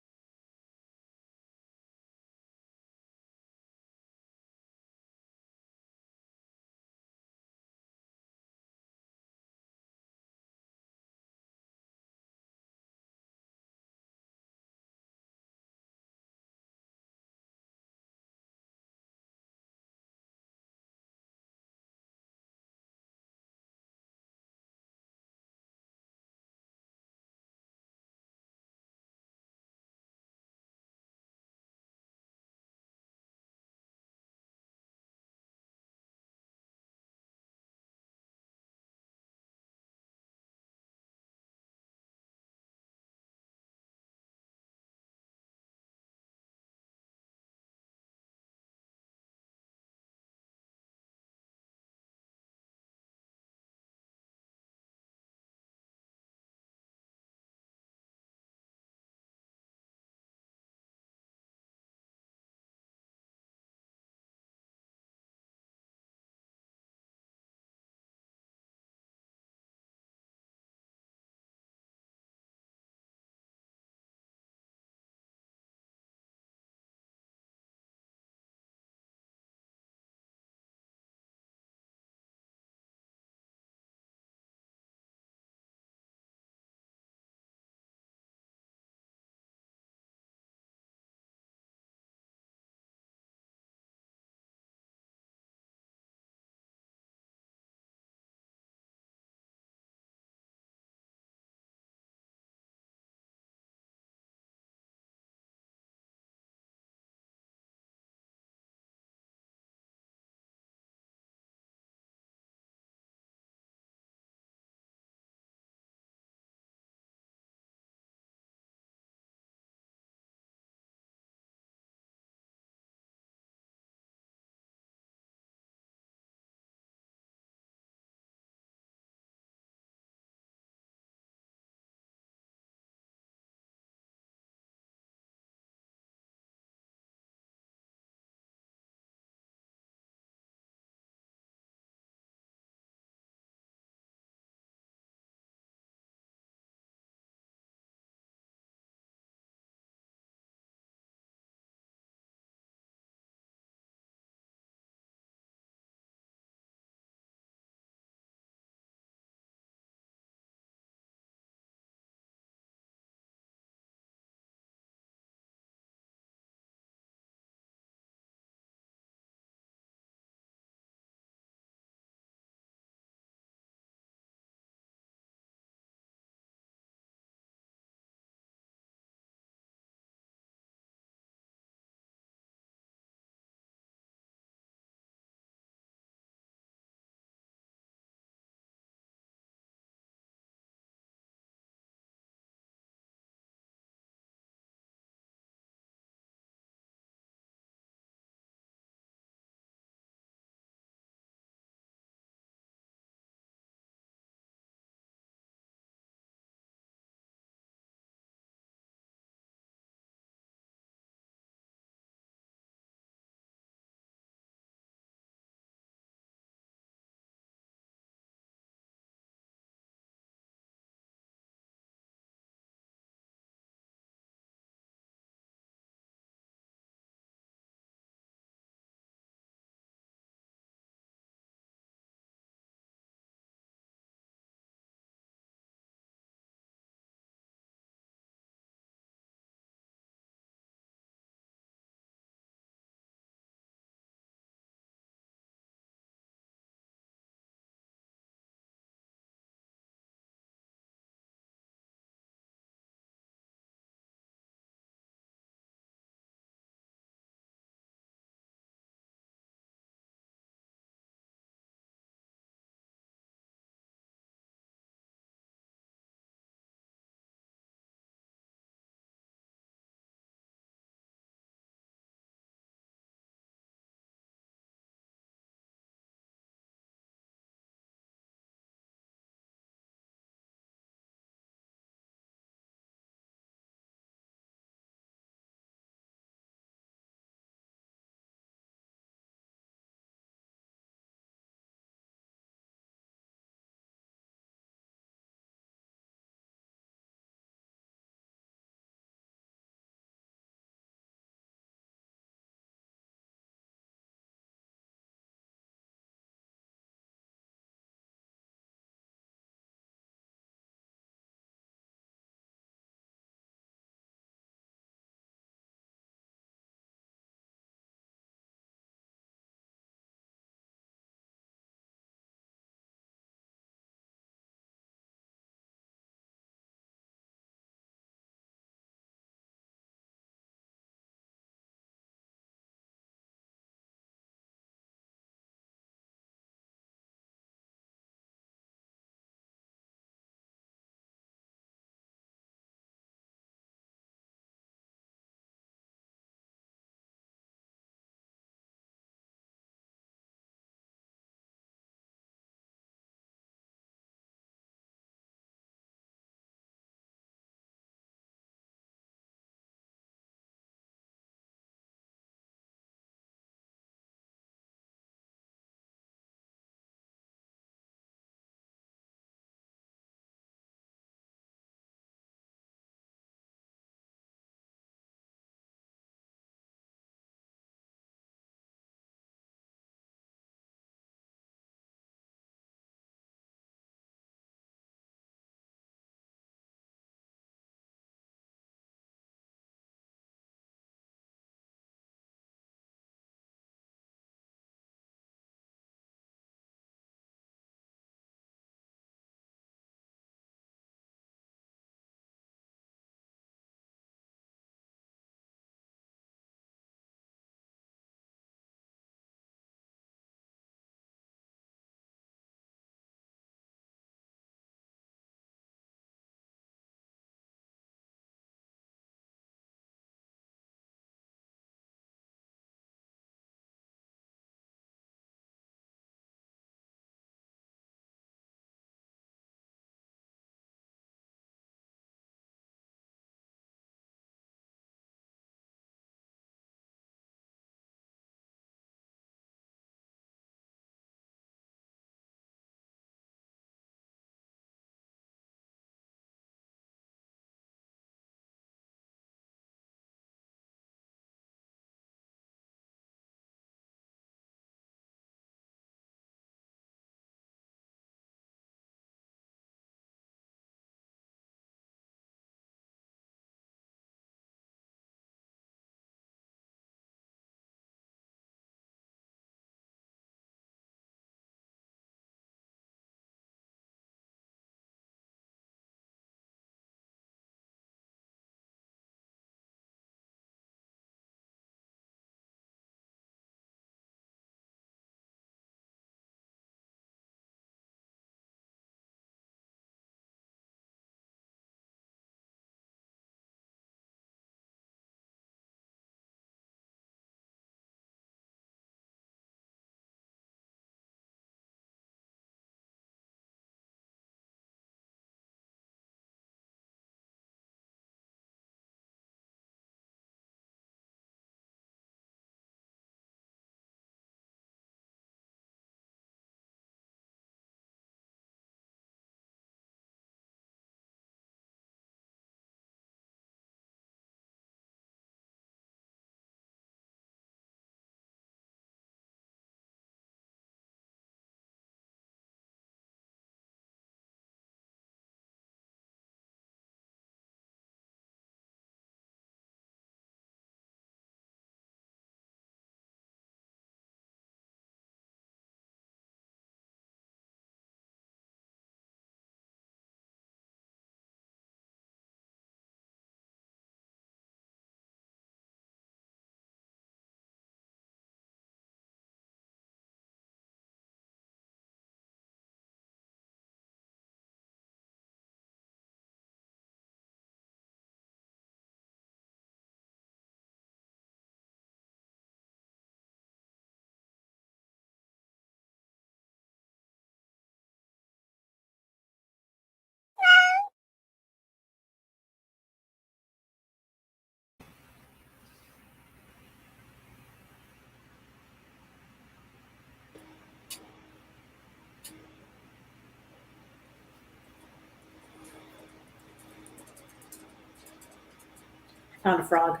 Found a frog.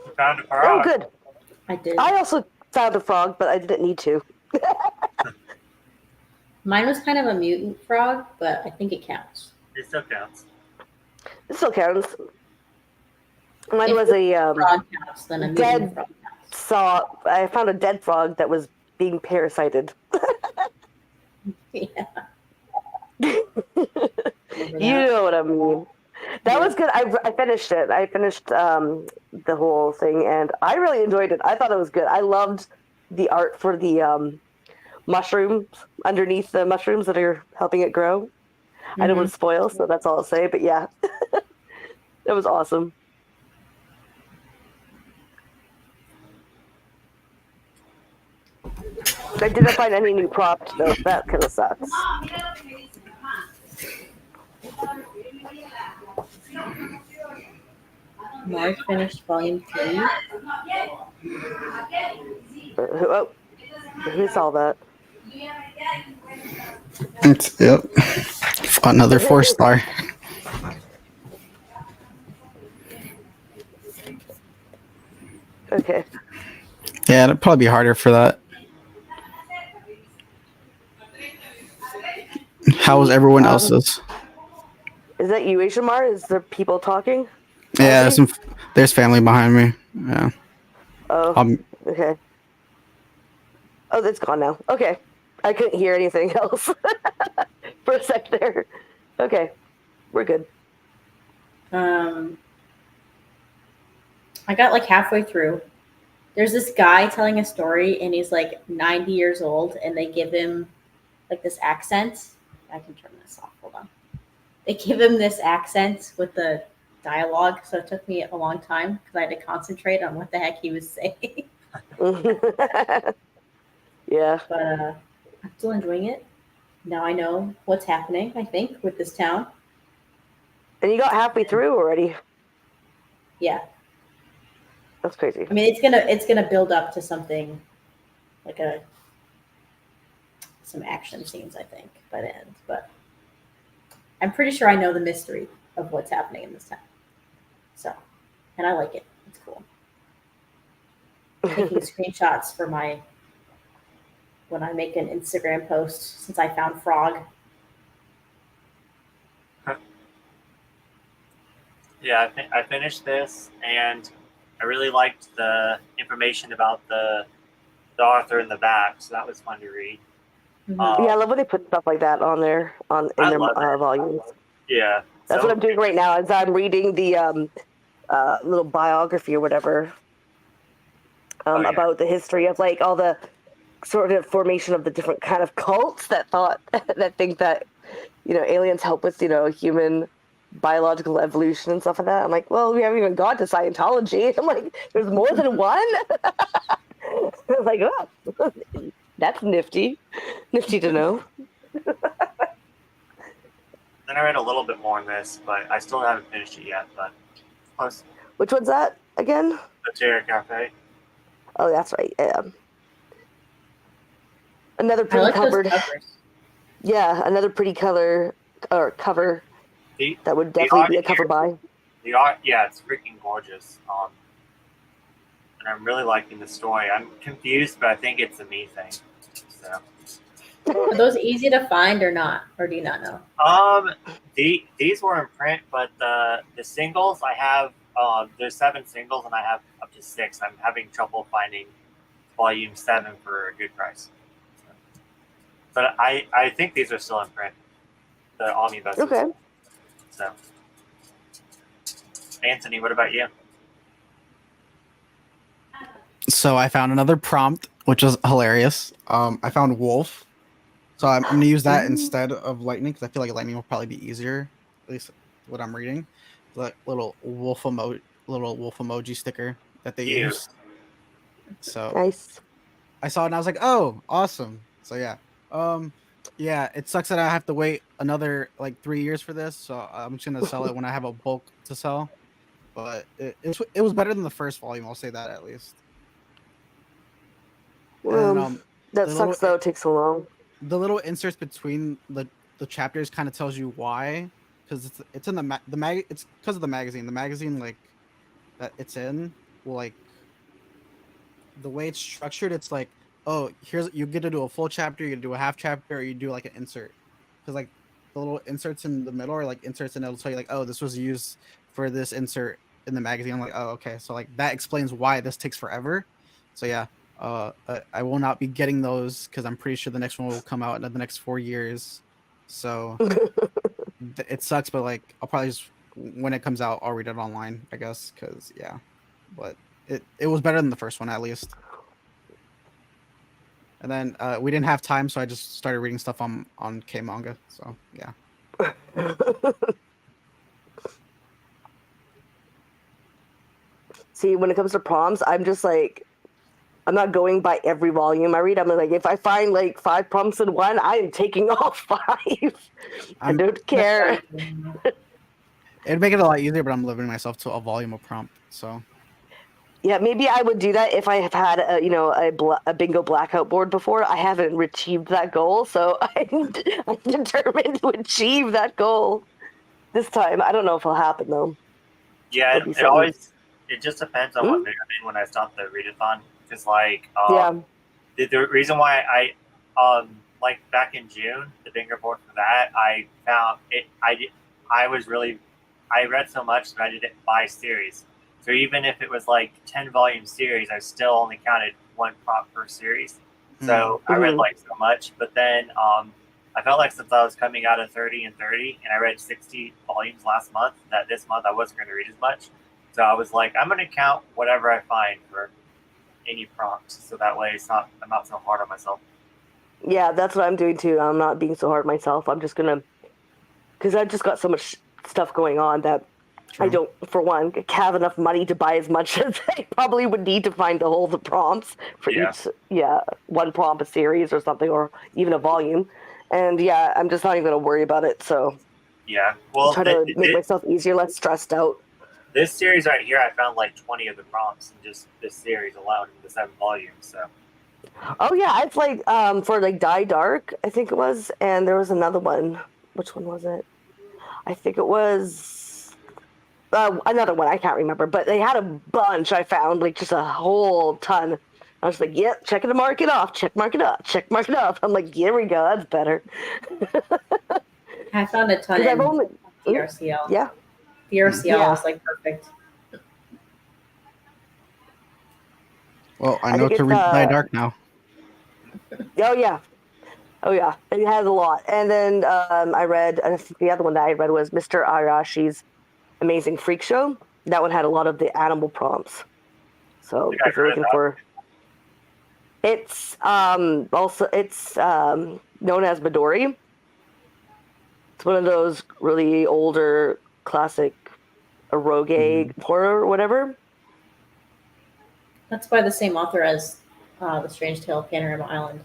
You found a Oh, frog. good. I did. I also found a frog, but I didn't need to. Mine was kind of a mutant frog, but I think it counts. It still counts. It still counts. Mine If was a frog counts, then a mutant dead frog counts. saw. I found a dead frog that was being parasited. Yeah. You know what I mean. That was good. I finished it. I finished the whole thing, and I really enjoyed it. I thought it was good. I loved the art for the mushrooms underneath the mushrooms that are helping it grow. I don't want to spoil, so that's all I'll say. But yeah, it was awesome. I didn't find any new props though. That kind of sucks. Mark finished volume 3. Who saw that? Yep. Another 4-star. Okay. Yeah, it'd probably be harder for that. How was everyone else's? Is that you, Ishamar? Is there people talking? Yeah, there's family behind me. Yeah. Oh, okay. Oh, it's gone now. Okay. I couldn't hear anything else for a sec there. Okay. We're good. I got like halfway through. There's this guy telling a story, and he's like 90 years old, and they give him like this accent. I can turn this off. Hold on. They give him this accent with the dialogue, so it took me a long time because I had to concentrate on what the heck he was saying. Yeah. But I'm still enjoying it. Now I know what's happening, I think, with this town. And you got halfway through already. Yeah. That's crazy. I mean, it's gonna build up to something like some action scenes, I think, by the end. But I'm pretty sure I know the mystery of what's happening in this town. So, and I like it. It's cool. Taking screenshots for when I make an Instagram post since I found frog. Yeah, I finished this, and I really liked the information about the author in the back, so that was fun to read. Mhm. Yeah, I love when they put stuff like that on there in their volumes. Yeah, That's so what I'm doing right now. As I'm reading the little biography or whatever about the history of like all the sort of formation of the different kind of cults that think that aliens help with human biological evolution and stuff like that. I'm like, well, we haven't even got to Scientology. I'm like, there's more than one. I'm like, oh, that's nifty to know. Then I read a little bit more on this, but I still haven't finished it yet. But close. Which one's that again? The Terra Cafe. Oh, that's right. Another I pretty like covered. those covers. Yeah, another pretty color or cover that would definitely be a cover buy. The art, yeah, it's freaking gorgeous. And I'm really liking the story. I'm confused, but I think it's a me thing. So. Are those easy to find or not? Or do you not know? These were in print, but the singles I have, there's 7 singles, and I have up to 6. I'm having trouble finding volume 7 for a good price. But I think these are still in print. The omnibuses. Okay. So, Anthony, what about you? So I found another prompt, which was hilarious. I found wolf. So I'm going to use that instead of lightning because I feel like lightning will probably be easier, at least what I'm reading. The little wolf emoji sticker that they use. So nice. I saw it and I was like, oh, awesome. So yeah. Yeah, it sucks that I have to wait another like 3 years for this. So I'm just going to sell it when I have a bulk to sell. But it was better than the first volume. I'll say that at least. And, that sucks though. It takes so long. The little inserts between the chapters kind of tells you why, because it's in the mag. It's because of the magazine. The magazine like that it's in will like the way it's structured. It's like, oh, here's you get to do a full chapter, you get to do a half chapter, or you do like an insert. Because like the little inserts in the middle are like inserts, and it'll tell you like, oh, this was used for this insert in the magazine. I'm like, oh, okay, so like that explains why this takes forever. So yeah, I will not be getting those because I'm pretty sure the next one will come out in the next 4 years. So it sucks, but like I'll probably just when it comes out, I'll read it online, I guess. Because yeah, but it was better than the first one at least. And then we didn't have time, so I just started reading stuff on K Manga. So yeah. See, when it comes to prompts, I'm just like, I'm not going by every volume I read. I'm like, if I find like 5 prompts in one, I am taking all 5. I don't care. It'd make it a lot easier, but I'm limiting myself to a volume of prompt. So Yeah, maybe I would do that if I have had a bingo blackout board before. I haven't achieved that goal, so I'm determined to achieve that goal this time. I don't know if it'll happen though. Yeah, It'll be it something. always just depends on what video I mean when I stop the readathon. Because like Yeah. the reason why I like back in June the bingo board for that I found it I read so much that I didn't buy series. So even if it was like 10 volume series, I still only counted 1 prompt per series. So I read like so much, but then I felt like since I was coming out of 30 and 30 and I read 60 volumes last month, that this month I wasn't going to read as much. So I was like, I'm going to count whatever I find for any prompts. So that way I'm not so hard on myself. Yeah, that's what I'm doing too. I'm not being so hard on myself. I'm just gonna, because I've just got so much stuff going on that true. I don't, for one, have enough money to buy as much as I probably would need to find the prompts for each, one prompt a series or something, or even a volume. And yeah, I'm just not even going to worry about it. So yeah, well, try to make myself easier, less stressed out. This series right here, I found like 20 of the prompts in just this series alone in the 7 volumes. So. Oh yeah, it's like for like Die Dark, I think it was, and there was another one. Which one was it? I think it was another one. I can't remember, but they had a bunch. I found like just a whole ton. I was like, yep, checking the market off, check mark it up, check mark it up. I'm like, here we go, that's better. I found a ton in the RCL. Yeah. The RCL was like perfect. Well, I know to read Die Dark now. Oh yeah. It has a lot. And then I read, I think the other one that I read was Mr. Arashi's Amazing Freak Show. That one had a lot of the animal prompts. So if you're looking for, it's also known as Midori. It's one of those really older classic eroge horror or whatever. That's by the same author as The Strange Tale of Panorama Island.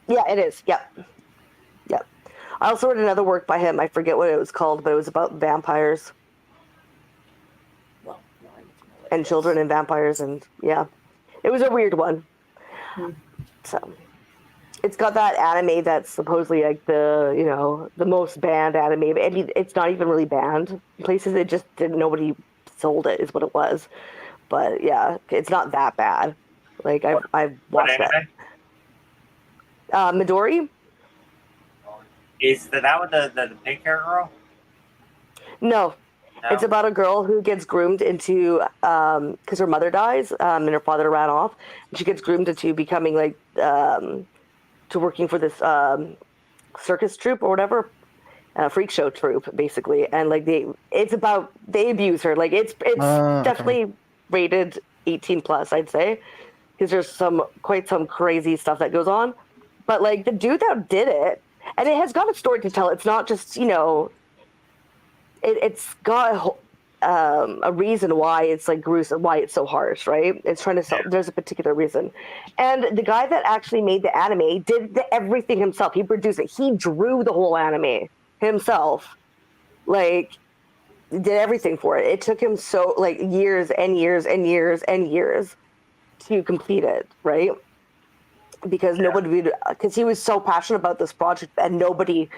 Yeah, it is. Yep. I also read another work by him. I forget what it was called, but it was about vampires. Well, no, and children and vampires, and yeah. It was a weird one. So it's got that anime that's supposedly like the most banned anime. I mean, it's not even really banned places. It just nobody sold it is what it was. But yeah, it's not that bad. Like I've watched that. Midori. Is that with the pink hair girl? No. It's about a girl who gets groomed into because her mother dies and her father ran off. And she gets groomed into becoming like to working for this circus troupe or whatever, freak show troupe basically. And like they abuse her. Like it's definitely rated 18 plus, I'd say, because there's quite some crazy stuff that goes on. But like the dude that did it, and it has got a story to tell. It's not just it's got a reason why it's like gruesome, why it's so harsh, right? It's trying to sell. There's a particular reason, and the guy that actually made the anime did everything himself. He produced it. He drew the whole anime himself, like did everything for it. It took him so like years and years and years and years to complete it, right? Because nobody, because he was so passionate about this project and nobody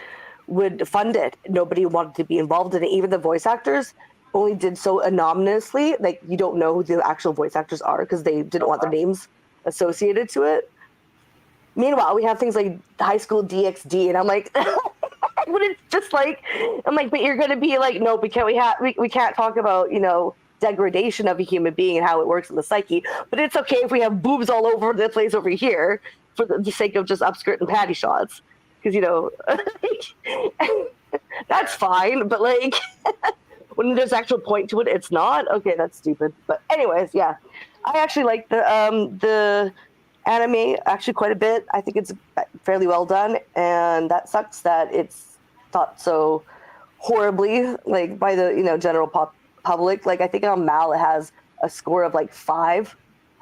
would fund it. Nobody wanted to be involved in it. Even the voice actors only did so anonymously. Like, you don't know who the actual voice actors are because they didn't want their names associated to it. Meanwhile, we have things like High School DxD, and I'm like, but it's just like, I'm like, but you're going to be like, no, we can't talk about, degradation of a human being and how it works in the psyche. But it's okay if we have boobs all over the place over here for the sake of just upskirt and patty shots, because that's fine. But like, when there's actual point to it, it's not. Okay, that's stupid. But anyways, yeah, I actually like the anime actually quite a bit. I think it's fairly well done, and that sucks that it's thought so horribly like by the general public. Like, I think on Mal it has a score of like 5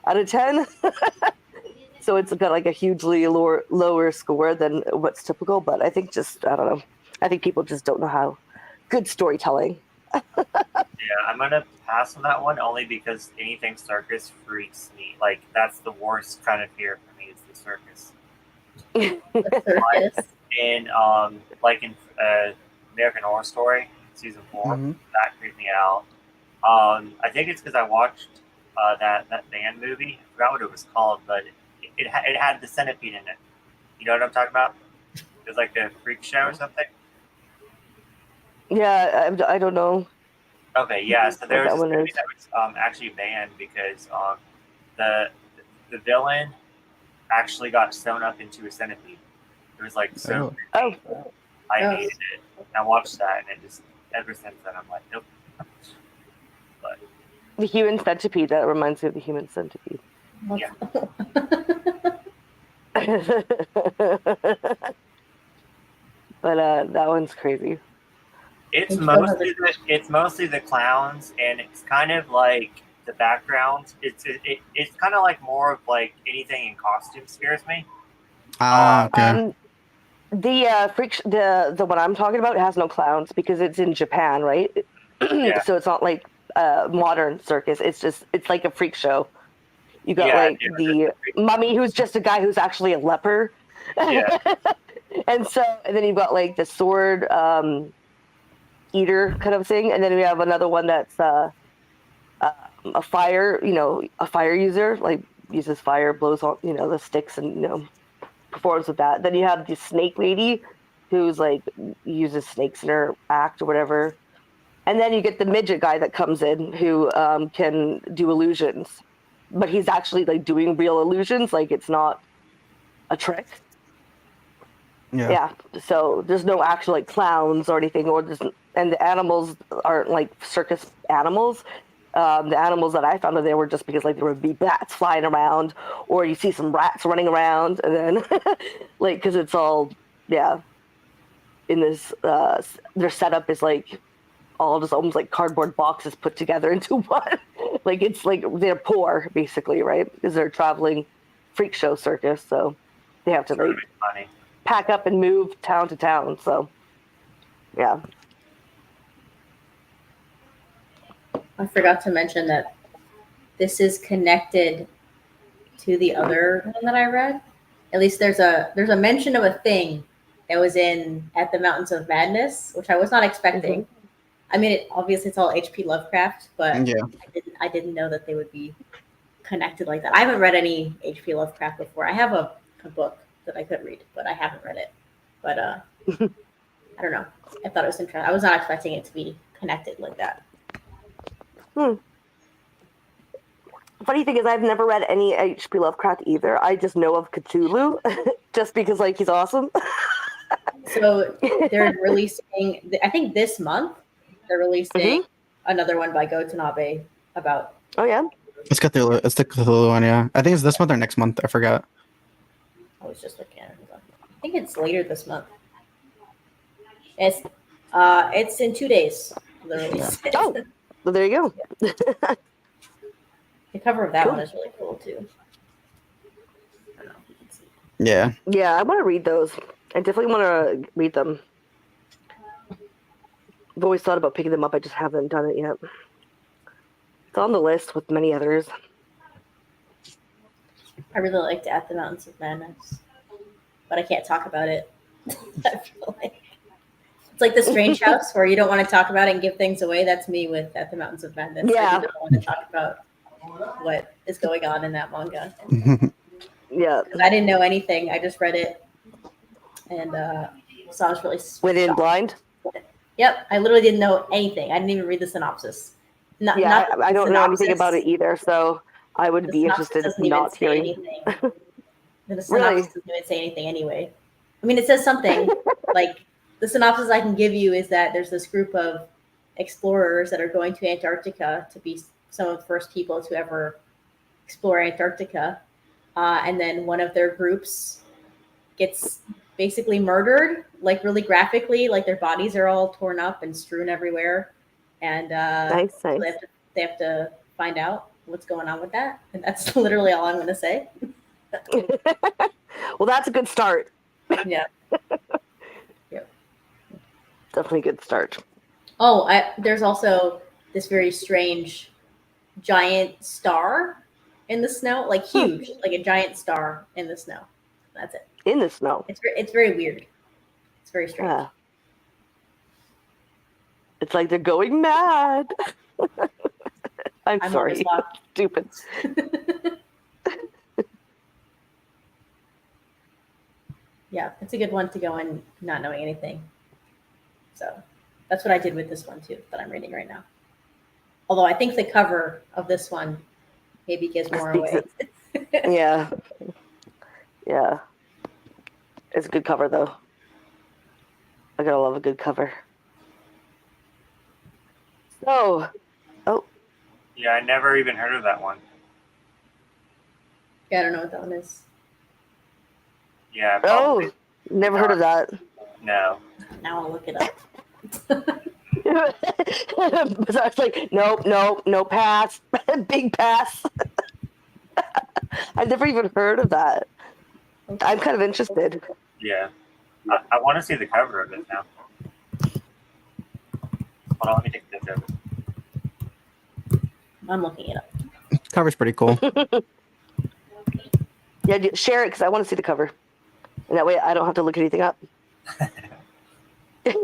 out of 10. So it's got like a hugely lower score than what's typical. But I think I don't know. I think people just don't know how good storytelling. Yeah, I'm gonna pass on that one only because anything circus freaks me. Like, that's the worst kind of fear for me is the circus. The circus. And like in American Horror Story season 4, that creeped me out. I think it's because I watched that band movie. I forgot what it was called, but it had the centipede in it. You know what I'm talking about? It was like the freak show or something. Yeah, I don't know. Okay, yeah. So there was That this one movie is. that was actually banned because the villain actually got sewn up into a centipede. It was like so. Oh. I hated it. I watched that, and it just ever since then I'm like, nope. But The human centipede. That reminds me of the human centipede. yeah. But that one's crazy. It's mostly the clowns, and it's kind of like the background. It's kind of like more of like anything in costume scares me. Okay. The one I'm talking about has no clowns because it's in Japan, right? Yeah. So it's not like a modern circus. It's like a freak show. You got the mummy who's just a guy who's actually a leper. Yeah. and then you've got like the sword eater kind of thing, and then we have another one that's a fire user, like uses fire, blows on the sticks and performs with that. Then you have the snake lady who's like uses snakes in her act or whatever, and then you get the midget guy that comes in who can do illusions, but he's actually like doing real illusions, like it's not a trick. Yeah. So there's no actual like clowns or anything, and the animals aren't like circus animals. The animals that I found there were just because like there would be bats flying around, or you see some rats running around, and then like because it's all in this their setup is like all just almost like cardboard boxes put together into one. Like it's like they're poor basically, right? Because they're traveling freak show circus, so they have to like pack up and move town to town. So yeah. I forgot to mention that this is connected to the other one that I read. At least there's a mention of a thing that was in At the Mountains of Madness, which I was not expecting. Mm-hmm. I mean, obviously it's all H.P. Lovecraft, but Yeah. I didn't know that they would be connected like that. I haven't read any H.P. Lovecraft before. I have a book that I could read, but I haven't read it. But I don't know. I thought it was interesting. I was not expecting it to be connected like that. Funny thing is, I've never read any H.P. Lovecraft either. I just know of Cthulhu, just because like he's awesome. So they're releasing, I think this month, they're releasing another one by Gotanabe about. Oh yeah. It's Cthulhu. It's the Cthulhu one, yeah. I think it's this month or next month. I forgot. I was just looking at it. I think it's later this month. It's in 2 days. The release. Oh, well, there you go. The cover of that one is really cool too. I don't know if you can see. Yeah. Yeah, I want to read those. I definitely want to read them. I've always thought about picking them up. I just haven't done it yet. It's on the list with many others. I really liked At the Mountains of Madness, but I can't talk about it. I feel like like the strange house where you don't want to talk about it and give things away. That's me with At the Mountains of Madness. Yeah. I do not want to talk about what is going on in that manga. Yeah. I didn't know anything. I just read it, and so I was really Went in shocked. blind. Yep, I literally didn't know anything. I didn't even read the synopsis. Not I don't know anything synopsis. about it either, so I would The be synopsis interested doesn't in even not say hearing. anything. The synopsis Really? doesn't even say anything anyway. I mean, it says something. Like the synopsis I can give you is that there's this group of explorers that are going to Antarctica to be some of the first people to ever explore Antarctica, and then one of their groups gets basically murdered, like really graphically, like their bodies are all torn up and strewn everywhere, and Nice. so they have to find out what's going on with that, and that's literally all I'm going to say. Well, that's a good start. Yeah. Definitely a good start. Oh, there's also this very strange giant star in the snow, like huge, like a giant star in the snow. That's it. In the snow. It's very weird. It's very strange. Yeah. It's like they're going mad. I'm sorry. always lost. Stupid. Yeah, it's a good one to go in not knowing anything. So that's what I did with this one too, that I'm reading right now. Although I think the cover of this one maybe gives more away. Yeah. Yeah. It's a good cover though. I gotta love a good cover. So, Yeah, I never even heard of that one. Yeah, I don't know what that one is. Yeah, probably. never heard of that. No. Now I'll look it up. So I was like, nope, pass. Big pass. I've never even heard of that. I'm kind of interested. Yeah. I want to see the cover of it now. Hold on, let me take a picture of it. I'm looking it up. Cover's pretty cool. Yeah, share it because I want to see the cover. And that way I don't have to look anything up.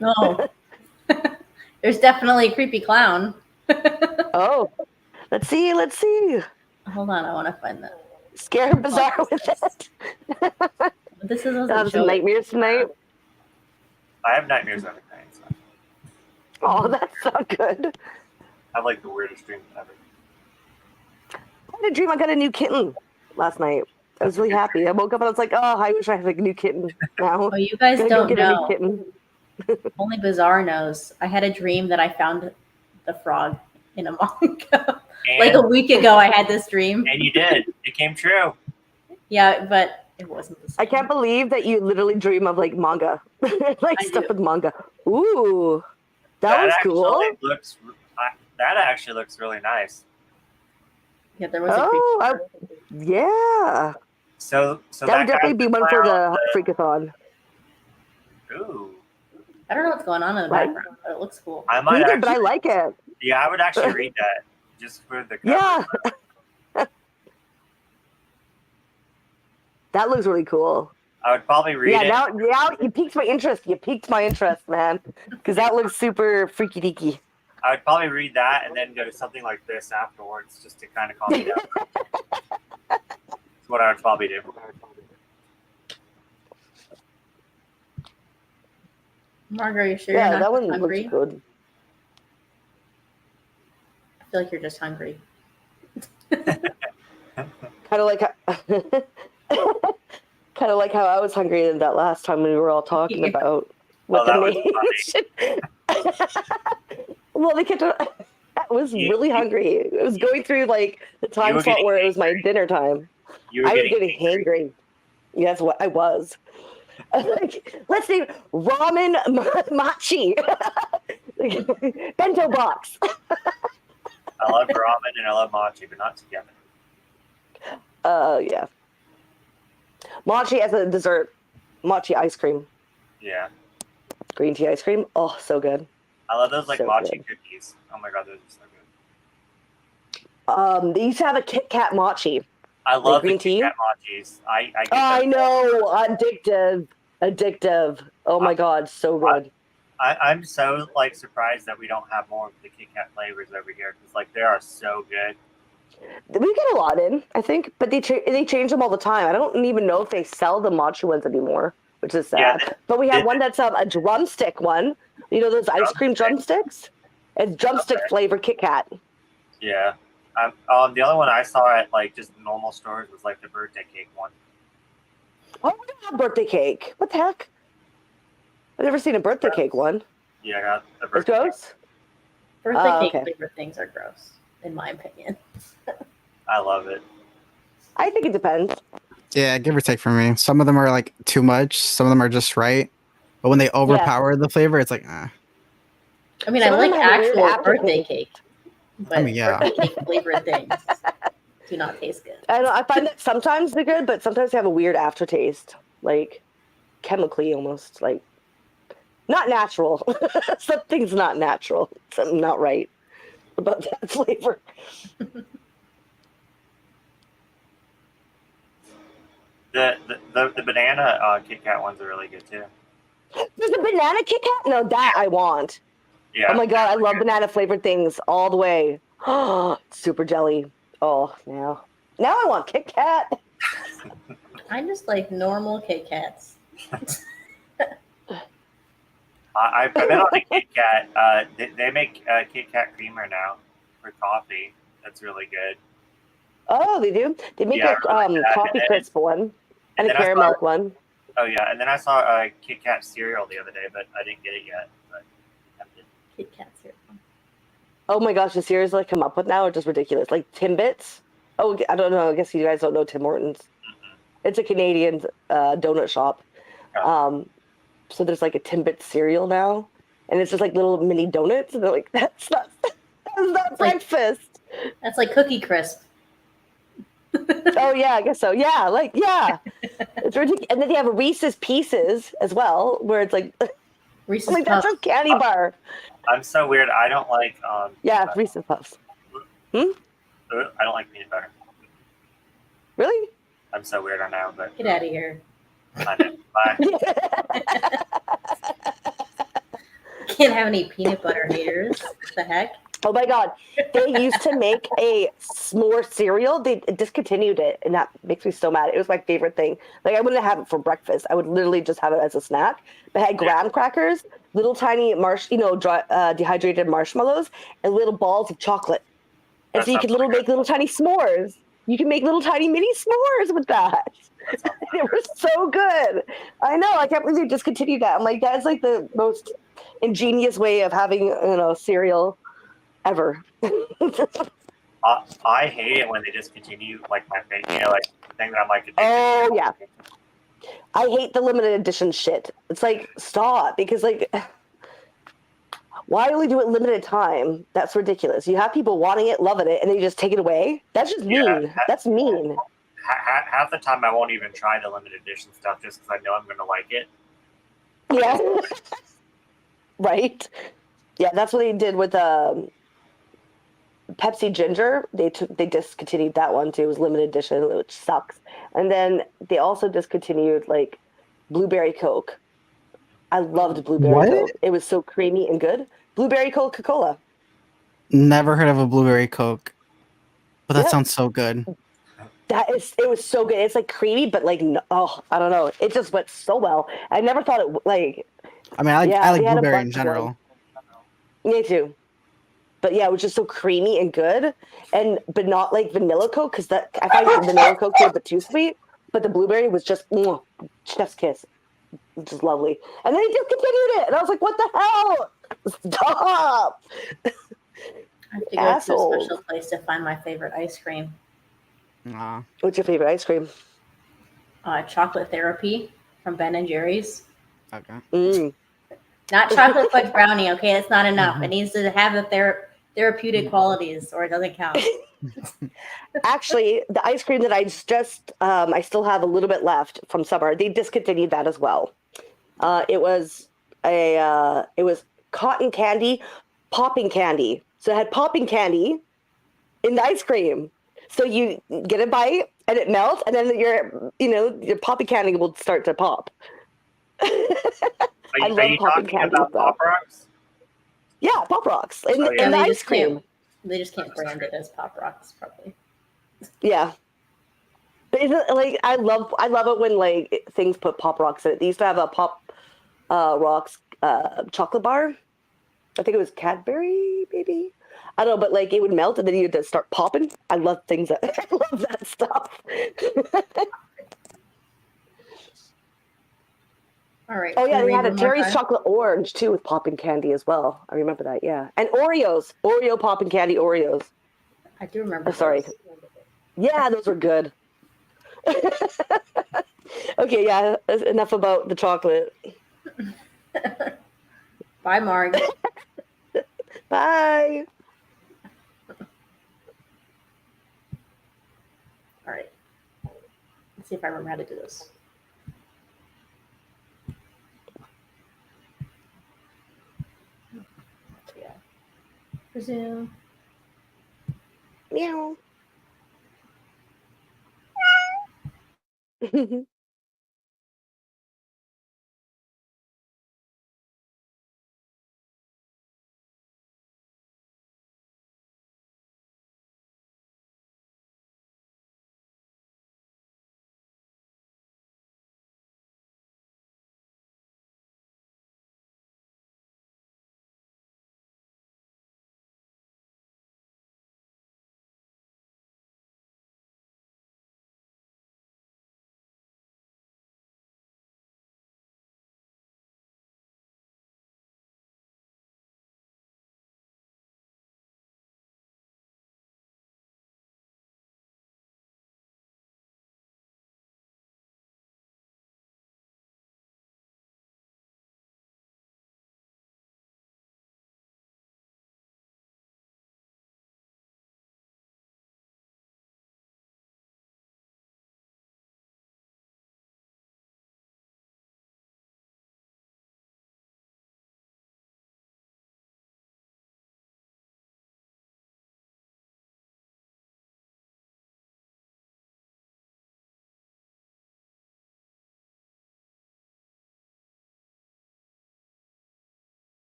No. There's definitely a creepy clown. Oh, let's see. Hold on, I want to find that. Scare Bizarre with it. This is Have some nightmares tonight. I have nightmares every night. So Oh, that's not good. I have like the weirdest dreams ever. I had a dream I got a new kitten last night. I was really happy. I woke up and I was like, oh, I wish I had a new kitten now. Oh, you guys Gotta don't go get a new know. kitten. Only Bizarre knows. I had a dream that I found the frog in a manga. Like a week ago, I had this dream. And you did. It came true. Yeah, but it wasn't the same. I can't believe that you literally dream of like manga, like I stuff do. with manga. Ooh, that was cool. That actually looks really nice. Yeah, there was Oh, a creepy yeah. So That would definitely guy's be the one for clown, the Freakathon. Ooh. I don't know what's going on in the Right. background, but it looks cool. I might Neither, actually, but I like it. yeah, I would actually read that just for the cover. Yeah. That looks really cool. I would probably read it. Now you piqued my interest. You piqued my interest, man. Because that looks super freaky deaky. I would probably read that and then go to something like this afterwards just to kind of calm me down. That's what I would probably do. Margaret, are you sure Yeah, you're that not one hungry? looks good. I feel like you're just hungry. Kind of like how I was hungry in that last time we were all talking Yeah. about what that the was nation. Well, they kept. I was You- really you- hungry. It was going through like the time were slot getting where it was my dinner time. You were I was getting getting hangry. Yes, what I was. Like, let's see, ramen machi, bento box. I love ramen and I love mochi, but not together. Yeah. Mochi as a dessert. Mochi ice cream. Yeah. Green tea ice cream. Oh, so good. I love those like So mochi good. cookies. Oh my god, those are so good. They used to have a Kit Kat mochi. I love green the tea? Kit Kat mochis. I get I those. know. Addictive. Oh my god, so good. I'm so like surprised that we don't have more of the Kit Kat flavors over here because like they are so good. We get a lot in, I think, but they change them all the time. I don't even know if they sell the mochi ones anymore, which is sad. Yeah, but we have one that's a drumstick one. You know those ice cream drumsticks? It's drumstick flavored Kit Kat. Yeah. The other one I saw at like just normal stores was like the birthday cake one. Oh, we don't have birthday cake. What the heck? I've never seen a birthday cake one. Yeah, I got the It's birthday cake. gross. Birthday Oh, cake okay. flavored things are gross, in my opinion. I love it. I think it depends. Yeah, give or take for me. Some of them are like too much. Some of them are just right. But when they overpower the flavor, it's like, ah. I mean, Some I of them like have a weird actual birthday aftertaste. cake, but I mean, yeah. birthday cake flavored things do not taste good. I find that sometimes they're good, but sometimes they have a weird aftertaste, like chemically almost, like not natural. Something's not natural. Something not right about that flavor. The banana Kit Kat ones are really good too. There's a banana Kit Kat? No, that I want. Yeah. Oh my god, I love banana flavored things all the way. Oh, super jelly. Oh, now I want Kit Kat. I just like normal Kit Kats. I've been on a Kit Kat. They make Kit Kat creamer now for coffee. That's really good. Oh, they do. They make Yeah, a I really like that. coffee crisp one and a then I caramel saw- one. Oh yeah, and then I saw a Kit Kat cereal the other day, but I didn't get it yet. But I did. Kit Kat cereal. Oh my gosh, the cereals I come up with now are just ridiculous. Like Timbits. Oh, I don't know. I guess you guys don't know Tim Hortons. Mhm. It's a Canadian donut shop. Oh. So there's like a Timbits cereal now, and it's just like little mini donuts. And they're like, that's not like- breakfast. That's like Cookie Crisp. Oh yeah, I guess so. Yeah, it's ridiculous. And then they have Reese's Pieces as well, where it's like, Reese's I'm like that's Puffs. a candy bar. I'm so weird. I don't like Yeah, peanut Reese's Puffs. butter. I don't like peanut butter. Really? I'm so weird right now, but Get out of here. I know. Bye. Can't have any peanut butter haters. What the heck? Oh my god, they used to make a s'more cereal. They discontinued it, and that makes me so mad. It was my favorite thing. Like I wouldn't have it for breakfast. I would literally just have it as a snack. They had graham crackers, little tiny dehydrated marshmallows, and little balls of chocolate. And That so you sounds could make little tiny s'mores. You can make little tiny mini s'mores with that. That sounds They were so good. I know. I can't believe they discontinued that. I'm like, that's like the most ingenious way of having cereal ever. I hate it when they discontinue like my favorite, like the thing that I'm like. Oh yeah, I hate the limited edition shit. It's like stop, because like, why only do it limited time? That's ridiculous. You have people wanting it, loving it, and then you just take it away. That's just mean. Yeah. That's mean. Half the time I won't even try the limited edition stuff just because I know I'm going to like it. Yeah. Right. Yeah, that's what they did with Pepsi Ginger. They discontinued that one too. It was limited edition, which sucks. And then they also discontinued like Blueberry Coke. I loved Blueberry What? Coke. It was so creamy and good. Blueberry Coca-Cola. Never heard of a blueberry Coke. But that Yep. sounds so good. It was so good. It's like creamy, but like I don't know. It just went so well. I never thought it like. I mean, I Yeah, like we had a blueberry in bunch of general. Me too. But yeah, it was just so creamy and good, but not like vanilla Coke, because I find the vanilla Coke a bit too sweet. But the blueberry was just chef's kiss, which is lovely. And then he discontinued it, and I was like, "What the hell? Stop!" I have to go Assholes. to a special place to find my favorite ice cream. Nah. What's your favorite ice cream? Chocolate Therapy from Ben and Jerry's. Okay. Mm. Not chocolate fudge brownie. Okay, that's not enough. It needs to have the therapeutic qualities, or it doesn't count. Actually, the ice cream that I still have a little bit left from summer. They discontinued that as well. It was cotton candy, popping candy. So it had popping candy in the ice cream. So you get a bite and it melts, and then your popping candy will start to pop. I are love you popping talking candy about though. Pop Rocks? Yeah, Pop Rocks and, Oh, yeah. and the they ice just cream. can't. They just can't brand it as Pop Rocks, probably. Yeah. But isn't like I love it when like things put Pop Rocks in it. They used to have a Pop Rocks chocolate bar. I think it was Cadbury, maybe. I don't know, but like it would melt and then you'd start popping. I love things that I love that stuff. All right. Oh can yeah, we they read had a one more Terry's time? chocolate orange too with popping candy as well. I remember that, yeah. And Oreos. Oreo popping candy Oreos. I do remember. Oh, sorry. Those. Yeah, those were good. Okay, yeah, that's enough about the chocolate. Bye, Marg. Bye. All right. Let's see if I remember how to do this. Yeah. Resume. Meow.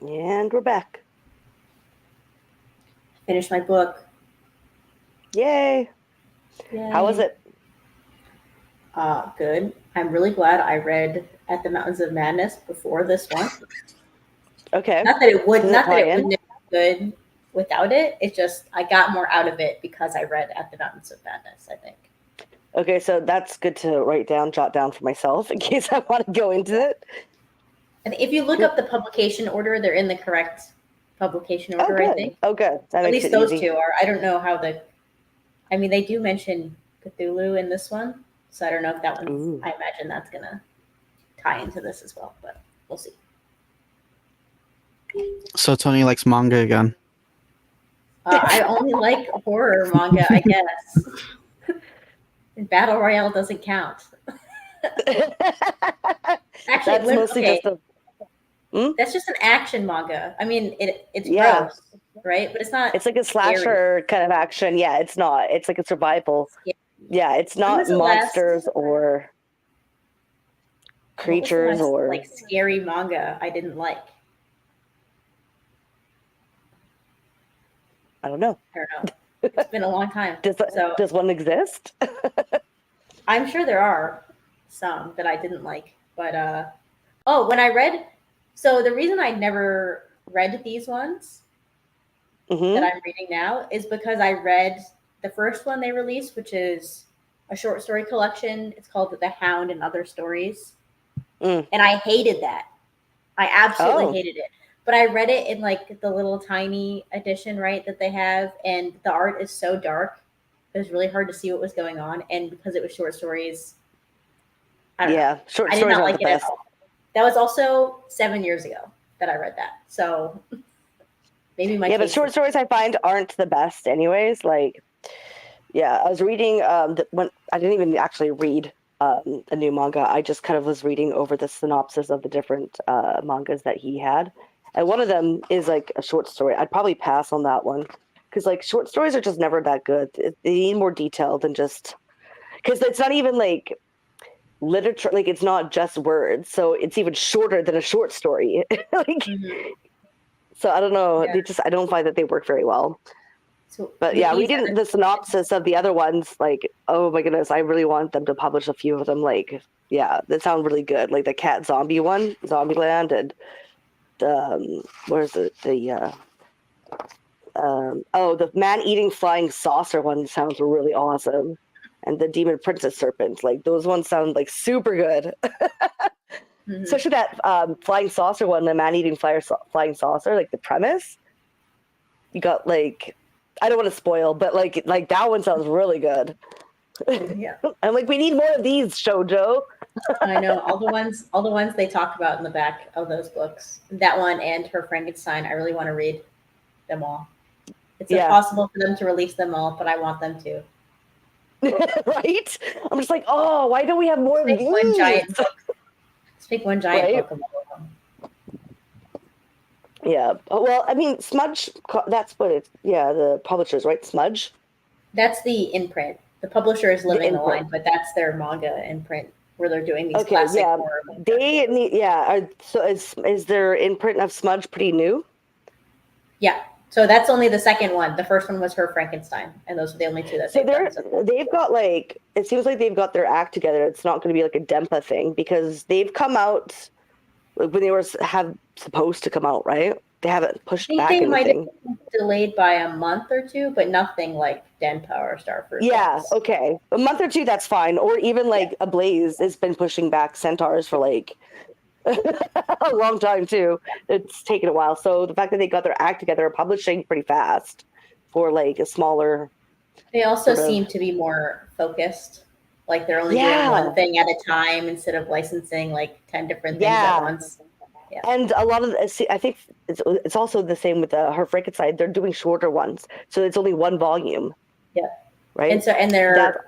And we're back. Finished my book. Yay. Yay. How was it? Good. I'm really glad I read At the Mountains of Madness before this one. Okay. Not that it would, Does it not that tie it in? wouldn't have been good without it. It's just I got more out of it because I read At the Mountains of Madness, I think. Okay, so that's good to jot down for myself in case I want to go into it. And if you look up the publication order, they're in the correct publication Oh, order, I good. think. Oh, good. That At makes least it those easy. two are. I don't know how I mean, they do mention Cthulhu in this one, so I don't know if that one's. Ooh. I imagine that's gonna tie into this as well, but we'll see. So Tony likes manga again. I only like horror manga, I guess. Battle Royale doesn't count. Actually, That's mostly okay, just a. that's just an action manga. I mean, it's Yeah. gross, right? But it's not. It's like a slasher kind of action. Yeah, it's not. It's like a survival. scary. Yeah, it's When not was the last- monsters or creatures What was the last, or. like scary manga I didn't like. I don't know. I don't know. It's been a long time. So Does one exist? I'm sure there are some that I didn't like, but when I read, so the reason I never read these ones Mhm. that I'm reading now is because I read the first one they released, which is a short story collection. It's called The Hound and Other Stories, Mm. and I hated that. I absolutely Oh. hated it. But I read it in like the little tiny edition, right, that they have, and the art is so dark. It was really hard to see what was going on, and because it was short stories, I don't know. Yeah, short I did stories not aren't like the it at best. all. That was also 7 years ago that I read that, so maybe my Yeah, but taste short is- stories I find aren't the best, anyways. Like, yeah, I was reading when I didn't even actually read a new manga. I just kind of was reading over the synopsis of the different mangas that he had, and one of them is like a short story. I'd probably pass on that one because like short stories are just never that good. They need more detail than just because it's not even like literature. Like it's not just words, so it's even shorter than a short story. Like, Mhm. so I don't know. Yeah. I don't find that they work very well. So But with yeah, these reading the synopsis of the other ones, like, oh my goodness, I really want them to publish a few of them. Like, yeah, that sound really good. Like the cat zombie one, Zombieland, and where's it? The man-eating flying saucer one sounds really awesome, and the demon princess serpent. Like those ones sound like super good. Mhm. Especially that flying saucer one, the man-eating flying saucer. Like the premise, you got like. I don't want to spoil, but like that one sounds really good. Yeah, I'm like, we need more of these, shoujo. I know all the ones they talk about in the back of those books. That one and Her Frankenstein. I really want to read them all. It's Yeah. impossible for them to release them all, but I want them to. Right? I'm just like, oh, why don't we have more of Make these? one giant book. Let's make one giant Right? book of all of them. Yeah. Oh, well, I mean, Smudge. That's what it's. Yeah, the publishers, right? Smudge. That's the imprint. The publisher is Living the imprint. Line, but that's their manga imprint where they're doing these Okay, classic yeah. horror manga. They need. Yeah. So is their imprint of Smudge pretty new? Yeah. So that's only the second one. The first one was Her Frankenstein, and those are the only two that So they've done. So they've got like, it seems like they've got their act together. It's not going to be like a Dempa thing because they've come out like when they were supposed to come out, right? They haven't I pushed think back they might have anything. been delayed by a month or two, but nothing like Denpa or Starfruit. Yeah, was. okay. A month or two, that's fine. Or even like Ablaze has been pushing back Centaurs for like a long time too. It's taken a while. So the fact that they got their act together, publishing pretty fast for like a smaller. They also sort of- seem to be more focused. Like they're only Yeah. doing one thing at a time instead of licensing like 10 different things Yeah. at once. And a lot of I think it's also the same with Her Frankenstein. They're doing shorter ones, so it's only one volume. Yeah. Right. And so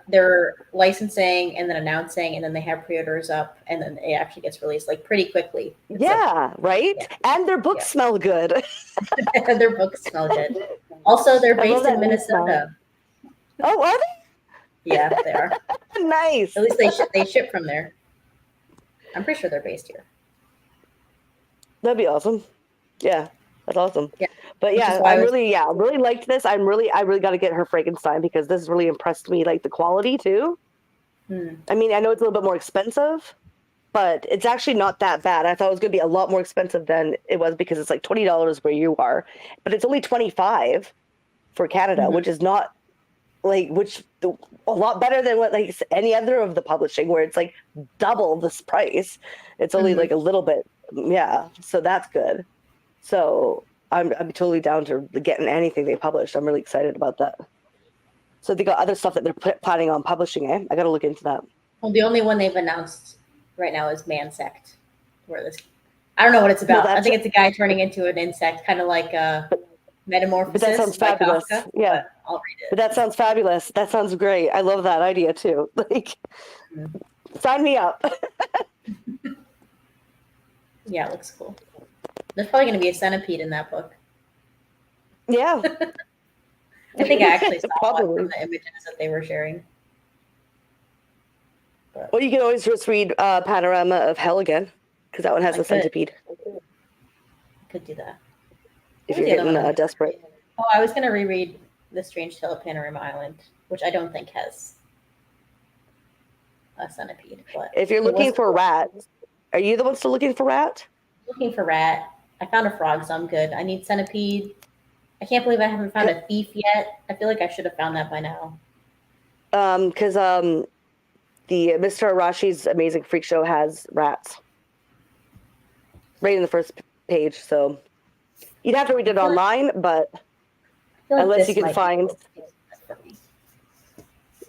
they're licensing and then announcing and then they have pre-orders up and then it actually gets released like pretty quickly. It's yeah. Right. Yeah. And their books smell good. like, their books smell good. Also, they're I love based that in new smell. Minnesota. Oh, are Yeah, they are. they? Nice. At least they ship from there. I'm pretty sure they're based here. That'd be awesome. Yeah, that's awesome. Yeah. But Which is yeah, why I I was- really liked this. I really got to get her Frankenstein because this really impressed me. Like the quality too. Hmm. I mean, I know it's a little bit more expensive, but it's actually not that bad. I thought it was going to be a lot more expensive than it was because it's like $20 where you are, but it's only 25 for Canada, Mhm. which is not like a lot better than what like any other of the publishing where it's like double this price. It's only Mhm. like a little bit, yeah. So that's good. So I'm totally down to getting anything they publish. I'm really excited about that. So they got other stuff that they're planning on publishing. I got to look into that. Well, the only one they've announced right now is Mansect, where this I don't know what it's Well, about. I that's think it's a guy turning into an insect, kind of like Metamorphosis but that sounds by fabulous. Kafka. Yeah, But I'll read but it. that sounds fabulous. That sounds great. I love that idea too. Like, Mhm. sign me up. Yeah, it looks cool. There's probably going to be a centipede in that book. Yeah, I think I actually saw one probably. from the images that they were sharing. Well, you can always just read Panorama of Hell again because that one has I a could. centipede. Could do that. If What was you're the other getting one? desperate. Oh, I was going to reread The Strange Tale of Panorama Island, which I don't think has a centipede. But If you're it was looking for cool. rat, are you the one still looking for rat? Looking for rat. I found a frog, so I'm good. I need centipede. I can't believe I haven't found a thief yet. I feel like I should have found that by now. Because the Mr. Arashi's Amazing Freak Show has rats right in the first page. So you'd have to read it online, but I feel like unless this you can might find. be for me.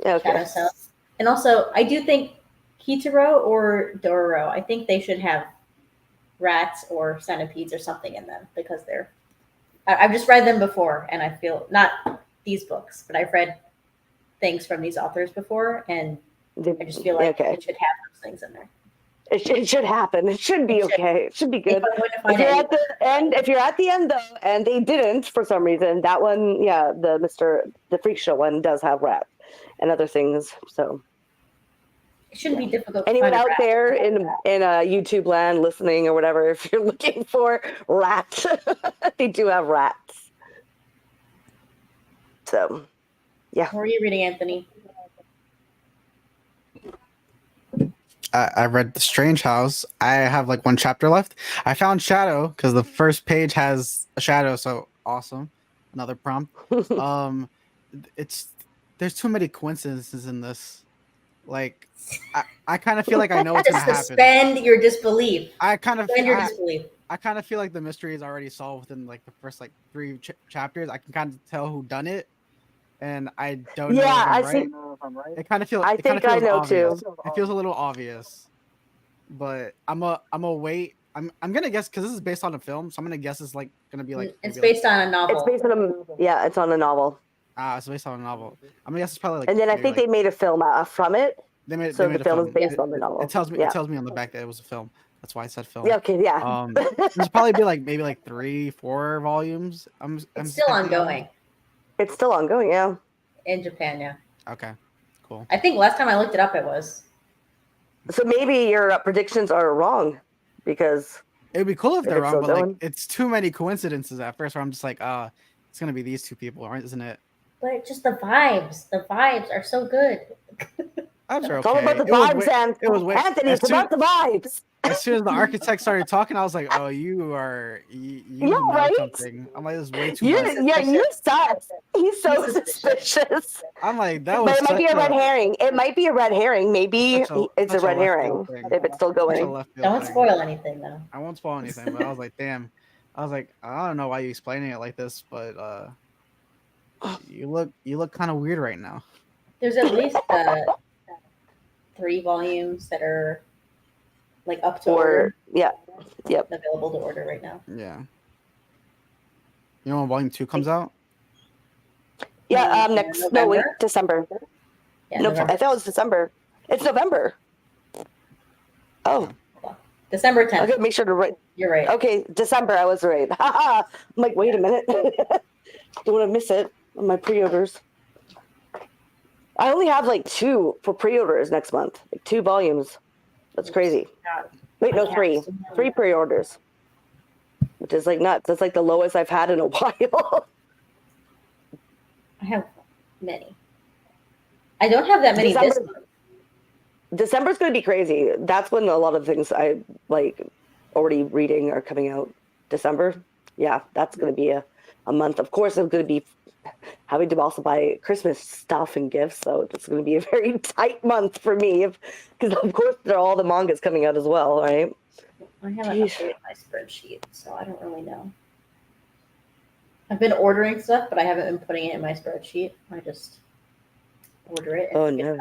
Okay. Shadow Cell. And also, I do think Kitaro or Dororo, I think they should have rats or centipedes or something in them because I've just read them before and I feel, not these books, but I've read things from these authors before and I just feel like Okay. it should have those things in there. It should happen. It should be It should. okay. It should be good. If I'm going to If find you're any, at the end, if you're at the end though, and they didn't for some reason, that one, yeah, the Freak Show one does have rats and other things. So it shouldn't be difficult to anyone find a out rat. there in YouTube land listening or whatever, if you're looking for rats, they do have rats. So yeah. What were you reading, Anthony? I read The Strange House. I have like one chapter left. I found Shadow because the first page has a shadow, so awesome. Another prompt. There's too many coincidences in this. Like, I kind of feel like I know what's gonna Just happen. suspend your disbelief. I kind of Suspend your disbelief. I kind of feel like the mystery is already solved within like the first like 3 chapters. I can kind of tell who done it, and I don't know if I'm right. It kind of feels. I It kind of think I feels know obvious. too. It feels a little obvious, but I'm a wait. I'm gonna guess because this is based on a film, so I'm gonna guess it's like gonna be like It's maybe, based on a novel. It's based on it's on a novel. it's based on a novel. I'm gonna guess it's probably like. And then I maybe, think like, they made a film from it. they made the a film is based on the novel. It tells me. Yeah. It tells me on the back that it was a film. That's why I said film. Yeah. Okay. Yeah. There's probably be like maybe like 3-4 volumes. I'm It's still expecting. ongoing It's still ongoing. Yeah. in Japan, yeah. Okay, cool. I think last time I looked it up, it was. So maybe your predictions are wrong because It'd be cool if they're it's wrong, still but like going. it's too many coincidences at first. Where I'm just like, it's gonna be these 2 people, right? Isn't it? But just the vibes. The vibes are so good. Vibes are It's all about the It was vibes, way- and it was way- Anthony. as It's about the vibes. As soon as the architect started talking, I was like, "Oh, you Yeah, know right? something." I'm like, "This is way too You, much." yeah, you suck. He's so He's suspicious. suspicious. I'm like, that But was it might be a red such herring. It might be a red herring. Maybe it's a such a red left herring field thing. if it's still such a going. left field Don't thing. spoil anything, though. I won't spoil anything, but I was like, "Damn." I was like, I don't know why you're explaining it like this, but you look kind of weird right now. There's at least 3 volumes that are like up to Or order, yeah, yep. available to order right now. Yeah. You know when volume 2 comes out? Yeah. In Next. November? No, wait. December. Yeah, No, November. I thought it was December. It's November. Oh, December 10th. okay. Make sure to write. You're right. Okay, December. I was right. I'm like, wait a minute. Don't want to miss it on my pre-orders. I only have like 2 for pre-orders next month. Like 2 volumes. That's crazy. God. Wait, no, Yeah. 3. 3 pre-orders. which is like nuts. That's like the lowest I've had in a while. I have many. I don't have that many this month. December's going to be crazy. That's when a lot of things I like already reading are coming out. December, yeah, that's going to be a month. Of course, I'm going to be having to also buy Christmas stuff and gifts, so it's going to be a very tight month for me. Because of course, there are all the mangas coming out as well, right? I haven't updated my spreadsheet, so I don't really know. I've been ordering stuff, but I haven't been putting it in my spreadsheet. I just order it. Oh no.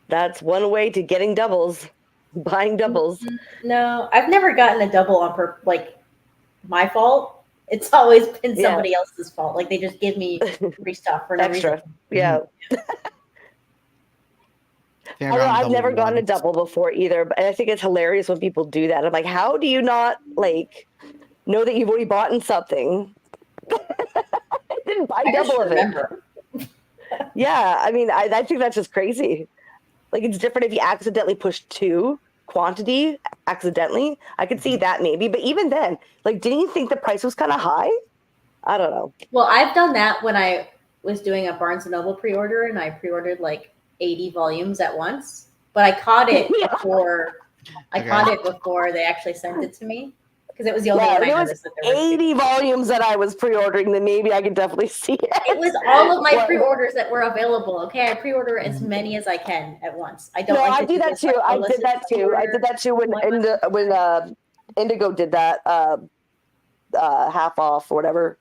That's one way to getting doubles, buying doubles. No, I've never gotten a double on my fault. It's always been somebody else's fault. Like they just give me free stuff for no extra. reason. Yeah. I've never gotten a double before either, but I think it's hilarious when people do that. I'm like, how do you not like know that you've already bought in something? I didn't buy double of it. Yeah, I mean, I think that's just crazy. Like, it's different if you accidentally push 2 quantity accidentally. I could see that maybe, but even then, like, didn't you think the price was kind of high? I don't know. Well, I've done that when I was doing a Barnes & Noble pre-order, and I pre-ordered like 80 volumes at once, but I caught it before caught it before they actually sent it to me. Because it was the only one I noticed that there were 80 volumes that I was pre-ordering, then maybe I could definitely see it. It was all of my pre-orders that were available. Okay, I pre-order as many as I can at once. I don't. No, I do that too. I did that too. I did that too when Indigo did that half off or whatever.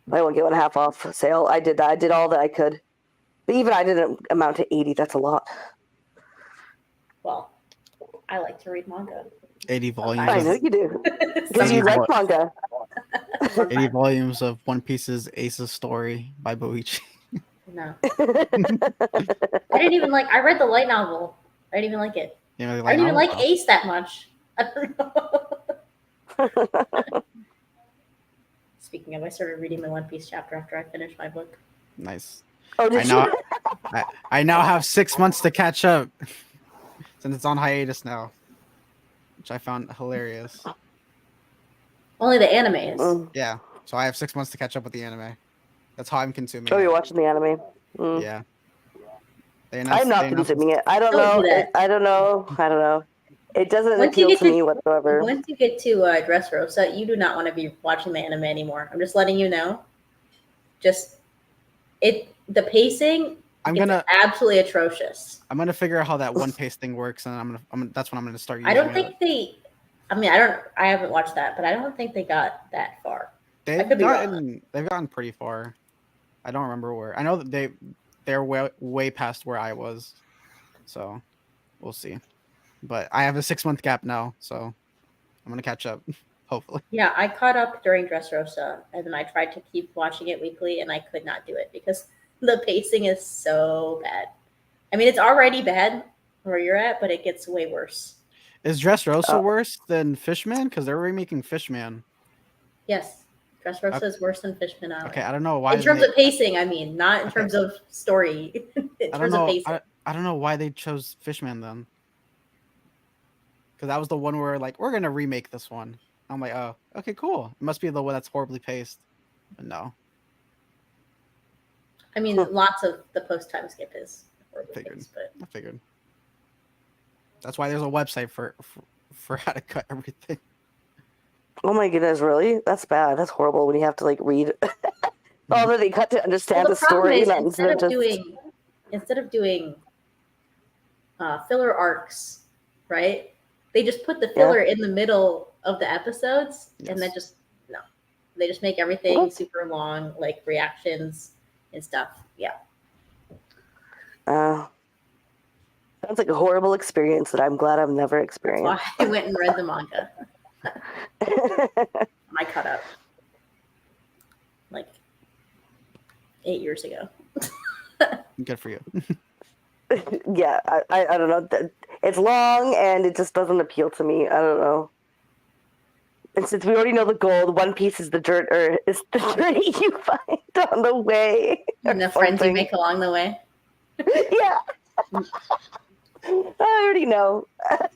Buy one get one half off sale. I did that. I did all that I could. But even I didn't amount to 80. That's a lot. Well, I like to read manga. 80 volumes. I know you do. Because you like manga. 80 volumes of One Piece's Ace's Story by Boichi. No. I didn't even like. I read the light novel. I didn't even like it. You know, I didn't even like Ace that much. I don't know. Speaking of, I started reading the One Piece chapter after I finished my book. Nice. Oh, did you? I now have 6 months to catch up since it's on hiatus now, which I found hilarious. Only the anime is. Yeah, so I have 6 months to catch up with the anime. That's how I'm consuming. Oh, you're watching the anime. Yeah. I'm not consuming it. I don't know. I don't know. It doesn't appeal to me whatsoever. Once you get to Dressrosa, you do not want to be watching the anime anymore. I'm just letting you know. The pacing is absolutely atrocious. I'm gonna figure out how that one pace thing works, and that's when I'm gonna start using it. I don't think I haven't watched that, but I don't think they got that far. They've gotten pretty far. I don't remember where. I know that they're way past where I was, so we'll see. But I have a 6 month gap now, so I'm gonna catch up, hopefully. Yeah, I caught up during Dressrosa, and then I tried to keep watching it weekly, and I could not do it because the pacing is so bad. I mean, it's already bad where you're at, but it gets way worse. Is Dressrosa worse than Fishman? Because they're remaking Fishman. Yes, Dressrosa is worse than Fishman Island. Okay, I don't know why. In terms of pacing, I mean, not in terms of story. I don't know why they chose Fishman then. Because that was the one where we're gonna remake this one. I'm like, oh, okay, cool. It must be the one that's horribly paced. But no. I mean, lots of the post time skip is horribly paced, but I figured. That's why there's a website for how to cut everything. Oh my goodness, really? That's bad. That's horrible when you have to read all that they cut to understand the story. Instead of doing filler arcs, right? They just put the filler in the middle of the episodes, and then they just make everything super long, like reactions and stuff. Yeah. Sounds like a horrible experience that I'm glad I've never experienced. That's why I went and read the manga. I caught up 8 years ago. Good for you. Yeah, I don't know. It's long and it just doesn't appeal to me. I don't know. And since we already know the goal, One Piece is the dirt, or is the journey you find on the way. And the friends you make along the way. Yeah. I already know. I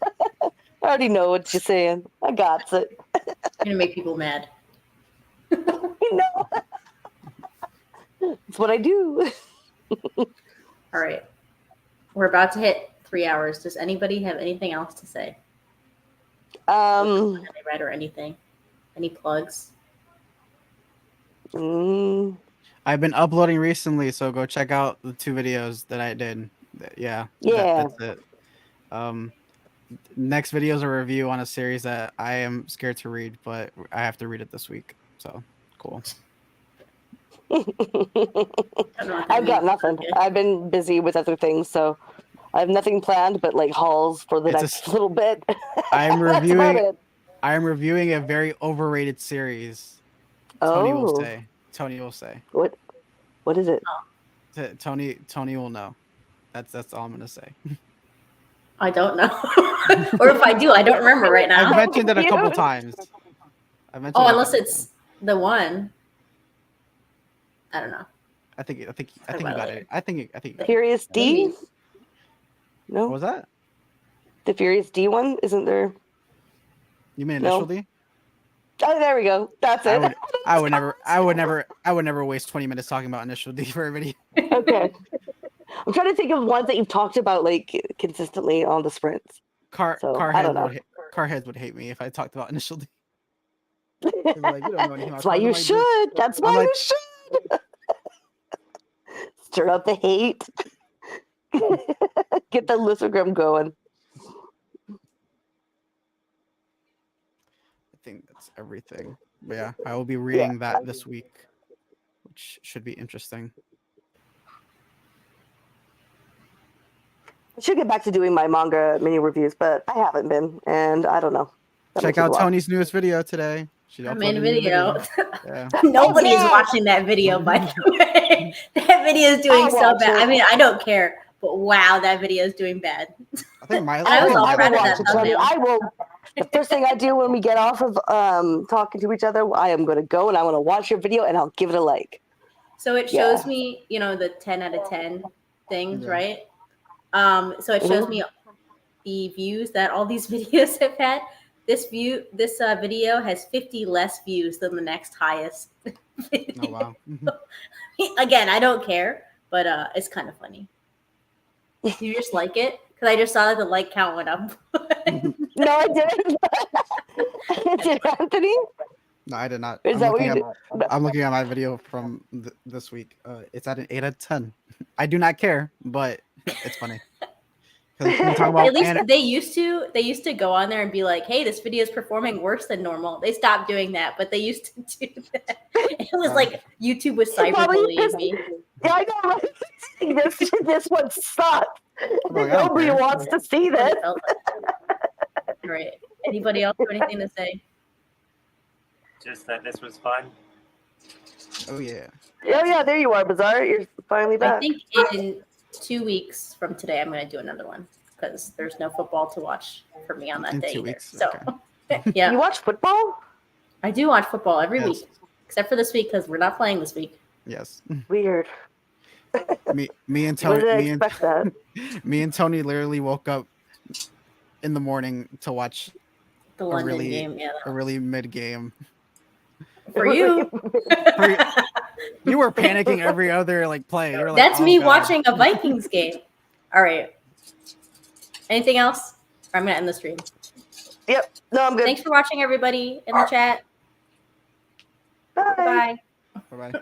already know what you're saying. I got it. gonna make people mad. No. It's what I do. All right. We're about to hit 3 hours. Does anybody have anything else to say? Have they read or anything? Any plugs? I've been uploading recently, so go check out the 2 videos that I did. Yeah. Yeah. That's it. Next video is a review on a series that I am scared to read, but I have to read it this week. So cool. I've got nothing. I've been busy with other things, so I have nothing planned but like hauls for the next little bit. I'm That's about it. I'm reviewing a very overrated series. Tony will say. Tony will say. What is it? Tony will know. That's all I'm gonna say. I don't know. Or if I do, I don't remember right now. I've mentioned it a couple times. Unless it's the one. I don't know. I think you got it. I think Furious D? Maybe. No. What was that? The Furious D one? Isn't there? You mean Initial D? Oh, there we go. That's it. I would never waste 20 minutes talking about Initial D for a video. Okay. I'm trying to think of ones that you've talked about like consistently on the sprints. Car heads would hate me if I talked about Initial D. Like, you don't know anything about That's why you should. That's why you should. Stir up the hate. Get the Lysogram going. I think that's everything. But yeah, I will be reading that this week, which should be interesting. I should get back to doing my manga mini reviews, but I haven't been, and I don't know. Check out Tony's newest video today. I made a video. Yeah. Nobody's watching that video, by the way. That video is doing so bad. I mean, I don't care, but wow, that video is doing bad. I think my I was all proud of that thumbnail. I will. The first thing I do when we get off of talking to each other, I am going to go and I want to watch your video and I'll give it a like. So it shows me, the 10 out of 10 things, right? So it shows me the views that all these videos have had. This video has 50 less views than the next highest video. Oh wow! Again, I don't care, but it's kind of funny. You just like it because I just saw that the like count went up. No, I didn't. Did Anthony? No, I did not. Is that what you did? I'm looking at my video from this week. It's at an 8 out of 10. I do not care, but it's funny. At least they used to go on there and be like, hey, this video is performing worse than normal. They stopped doing that, but they used to do that. It was like YouTube was cyberbullying me. Yeah, I know, right? This one sucks. Nobody wants to see this. Right. Anybody else have anything to say? Just that this was fun. Oh yeah. Oh yeah, there you are, Bizarre. You're finally back. I think in 2 weeks from today, I'm going to do another one because there's no football to watch for me on that day. 2 weeks. So, Okay. yeah. You watch football? I do watch football every week, except for this week because we're not playing this week. Yes. Weird. Me and Tony. That. Me and Tony literally woke up in the morning to watch The London game. Yeah. A really mid game. For you. You were panicking every other play. You're like, That's oh, me God. watching a Vikings game. All right. Anything else? Or I'm gonna end the stream. Yep. No, I'm good. Thanks for watching, everybody in the chat. Bye. Bye. Bye-bye.